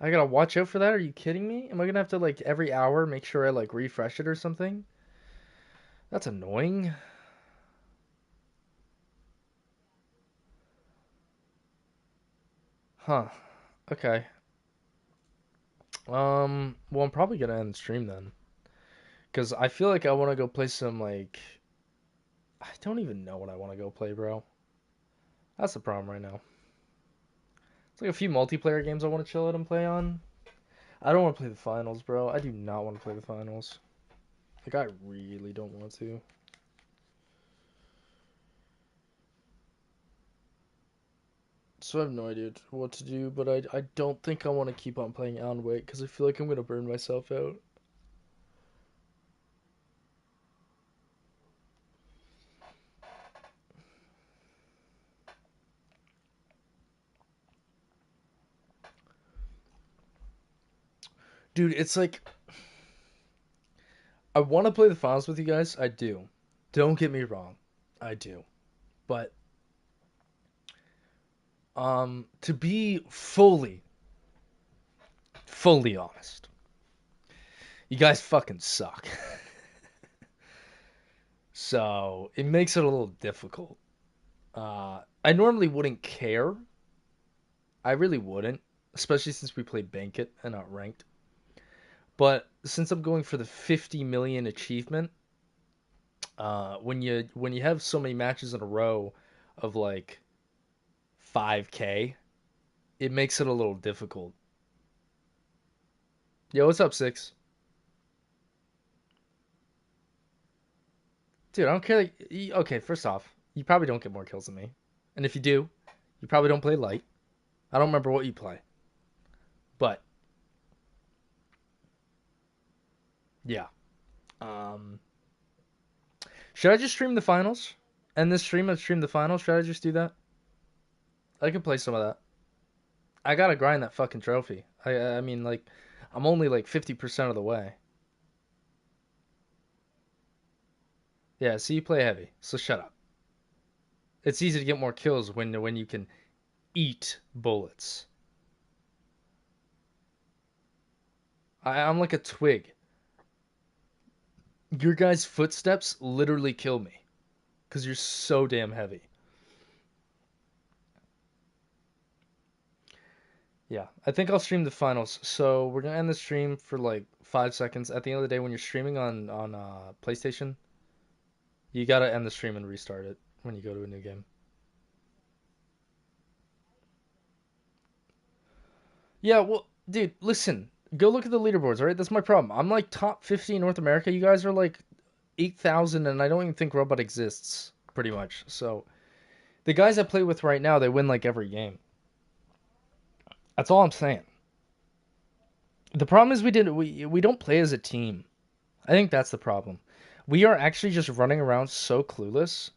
I gotta watch out for that? Are you kidding me? Am I gonna have to, like, every hour make sure I, like, refresh it or something? That's annoying. Huh. Okay. Well, I'm probably gonna end the stream then. Because I feel like I want to go play some, like... I don't even know what I want to go play, bro. That's the problem right now. It's like a few multiplayer games I want to chill out and play on. I don't want to play the finals, bro. I do not want to play the finals. Like, I really don't want to. So I have no idea what to do, but I don't think I want to keep on playing Alan Wake because I feel like I'm going to burn myself out. Dude, it's like... I want to play the finals with you guys. I do. Don't get me wrong. I do. But... to be fully honest, you guys fucking suck. So, it makes it a little difficult. I normally wouldn't care. I really wouldn't. Especially since we play Banquet and not Ranked. But, since I'm going for the 50 million achievement, when you have so many matches in a row of, like, 5K, it makes it a little difficult. Yo, what's up, Six? Dude, I don't care. Okay, first off, you probably don't get more kills than me. And if you do, You probably don't play light. I don't remember what you play. But yeah. Should I just stream the finals? End this stream and stream the finals? Should I just do that? I could play some of that. I gotta grind that fucking trophy. I mean, like, I'm only like 50% of the way. Yeah, so you play heavy, so shut up. It's easy to get more kills when you can eat bullets. I'm like a twig. Your guys' footsteps literally kill me. Because you're so damn heavy. Yeah, I think I'll stream the finals. So we're going to end the stream for like 5 seconds. At the end of the day, when you're streaming on PlayStation, you got to end the stream and restart it when you go to a new game. Yeah, well, dude, listen. Go look at the leaderboards, alright? That's my problem. I'm like top 50 in North America. You guys are like 8,000, and I don't even think Robot exists, pretty much. So, the guys I play with right now, they win like every game. That's all I'm saying. The problem is we don't play as a team. I think that's the problem. We are actually just running around so clueless,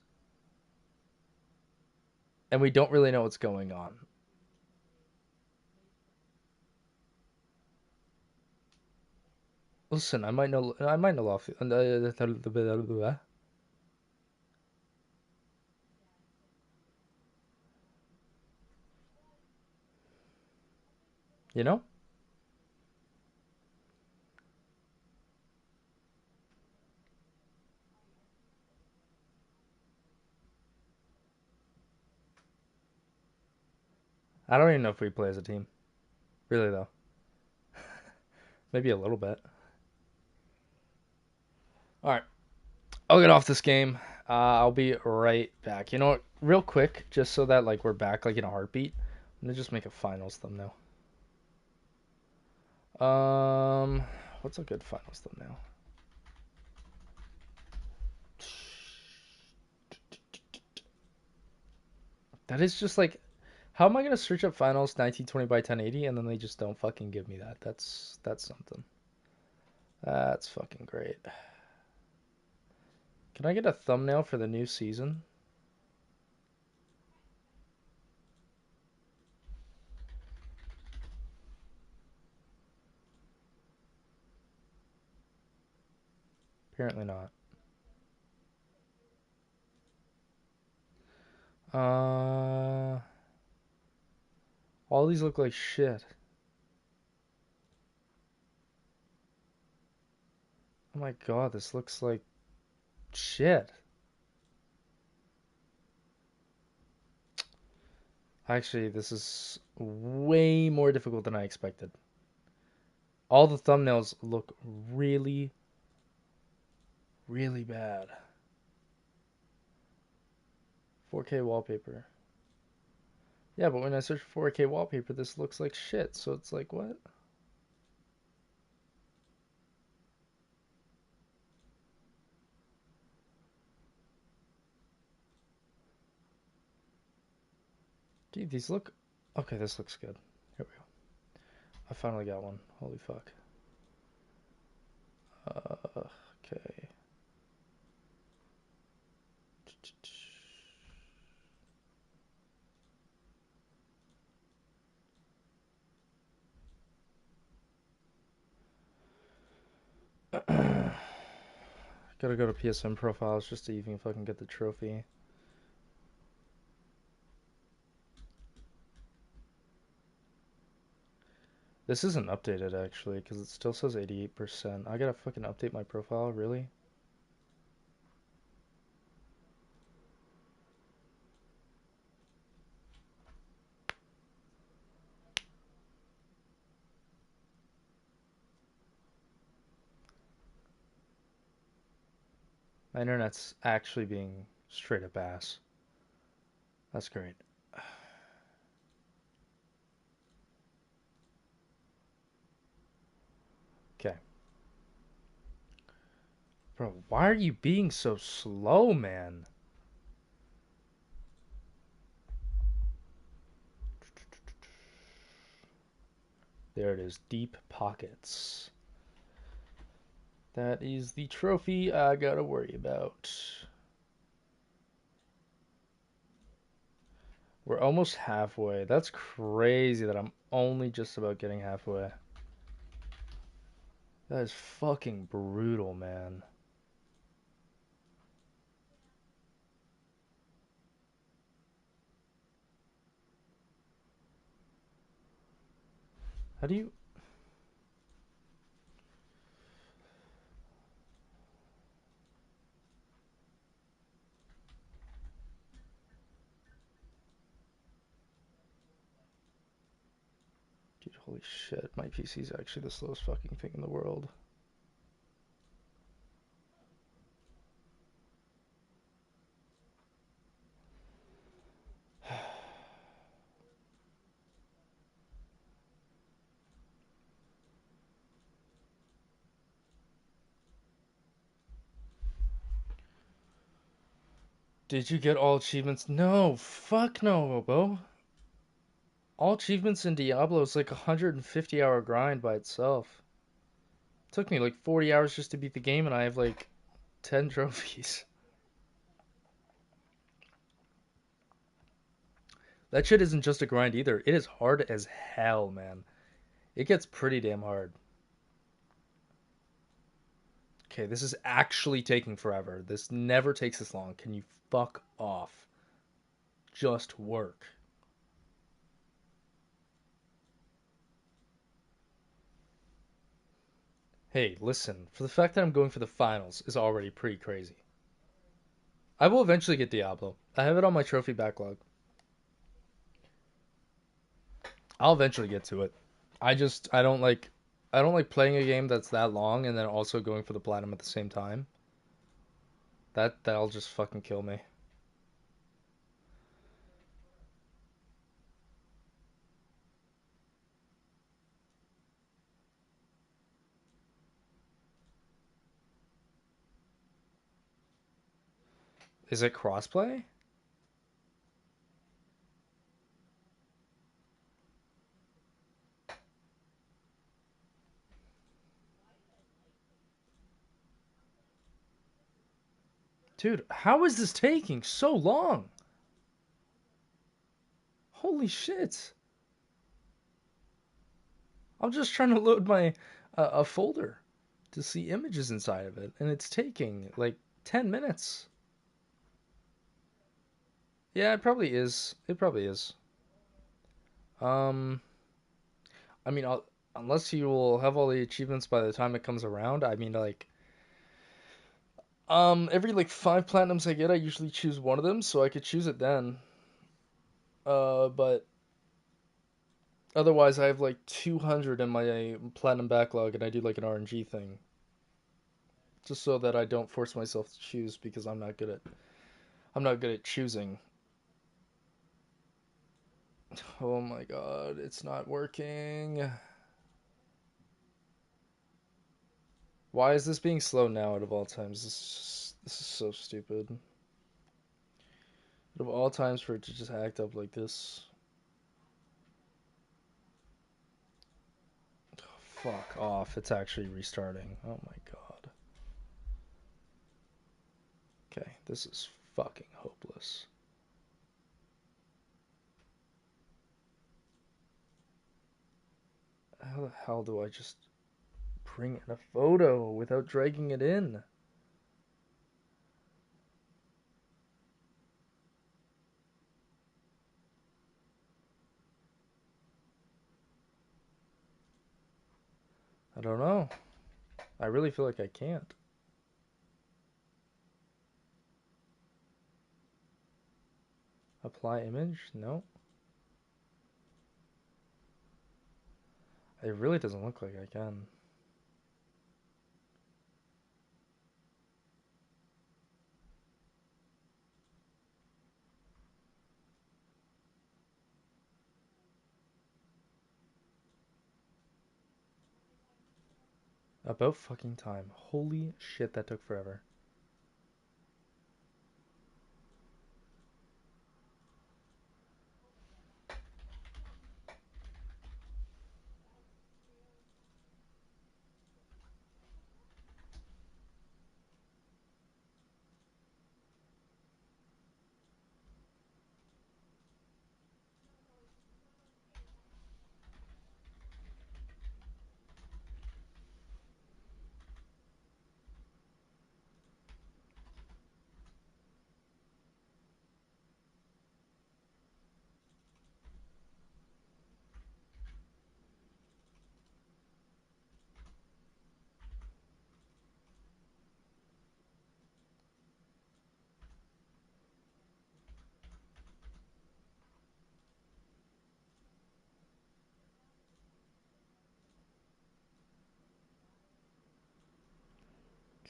and we don't really know what's going on. Listen, I might know off. You know? I don't even know if we play as a team. Really, though. Maybe a little bit. Alright. I'll get off this game. I'll be right back. You know what? Real quick, just so that like we're back like in a heartbeat, I'm gonna just make a finals thumbnail. What's a good finals thumbnail? That is just like, how am I gonna search up finals 1920 by 1080 and then they just don't fucking give me that? That's something. That's fucking great. Can I get a thumbnail for the new season? Apparently not. All these look like shit. Oh my god, this looks like shit. Actually, this is way more difficult than I expected. All the thumbnails look really, really bad. 4K wallpaper. Yeah, but when I search for 4K wallpaper, this looks like shit. So it's like, what? Dude, these look... Okay, this looks good. Here we go. I finally got one. Holy fuck. Okay. Gotta go to PSN profiles just to even fucking get the trophy. This isn't updated actually, because it still says 88%. I gotta fucking update my profile, really? My internet's actually being straight up ass. That's great. Okay. Bro, why are you being so slow, man? There it is. Deep Pockets. That is the trophy I gotta worry about. We're almost halfway. That's crazy that I'm only just about getting halfway. That is fucking brutal, man. How do you... Dude, holy shit. My PC is actually the slowest fucking thing in the world. Did you get all achievements? No, fuck no, Robo. All achievements in Diablo is like a 150-hour grind by itself. It took me like 40 hours just to beat the game, and I have like 10 trophies. That shit isn't just a grind either. It is hard as hell, man. It gets pretty damn hard. Okay, this is actually taking forever. This never takes this long. Can you fuck off? Just work. Hey, listen. For the fact that I'm going for the finals is already pretty crazy. I will eventually get Diablo. I have it on my trophy backlog. I'll eventually get to it. I don't like playing a game that's that long and then also going for the platinum at the same time. That'll just fucking kill me. Is it crossplay? Dude, how is this taking so long? Holy shit. I'm just trying to load my a folder to see images inside of it, and it's taking like 10 minutes. Yeah, it probably is. It probably is. I mean, unless you will have all the achievements by the time it comes around, I mean, like, every like 5 platinums I get, I usually choose one of them, so I could choose it then. But otherwise, I have like 200 in my platinum backlog, and I do like an RNG thing, just so that I don't force myself to choose because I'm not good at choosing. Oh my god, it's not working. Why is this being slow now out of all times? This is so stupid. Out of all times for it to just act up like this. Oh, fuck off, it's actually restarting. Oh my god. Okay, this is fucking hopeless. How the hell do I just bring in a photo without dragging it in? I don't know. I really feel like I can't. Apply image? No. It really doesn't look like I can. About fucking time. Holy shit, that took forever.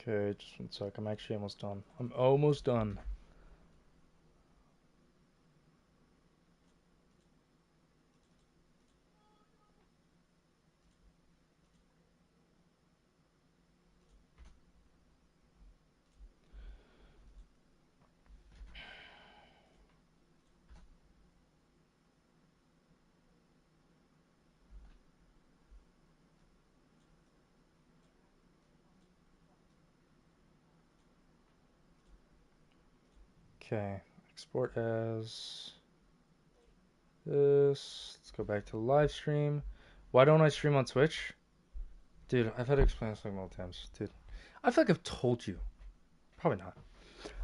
Okay, just one sec. I'm actually almost done. I'm almost done. Okay, export as this. Let's go back to the live stream. Why don't I stream on Twitch? Dude, I've had to explain this like multiple times. Dude, I feel like I've told you. Probably not.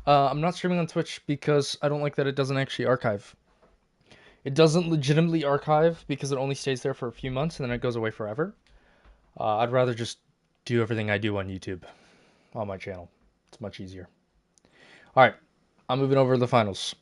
I'm not streaming on Twitch because I don't like that it doesn't actually archive. It doesn't legitimately archive because it only stays there for a few months and then it goes away forever. I'd rather just do everything I do on YouTube on my channel. It's much easier. Alright, I'm moving over to the finals.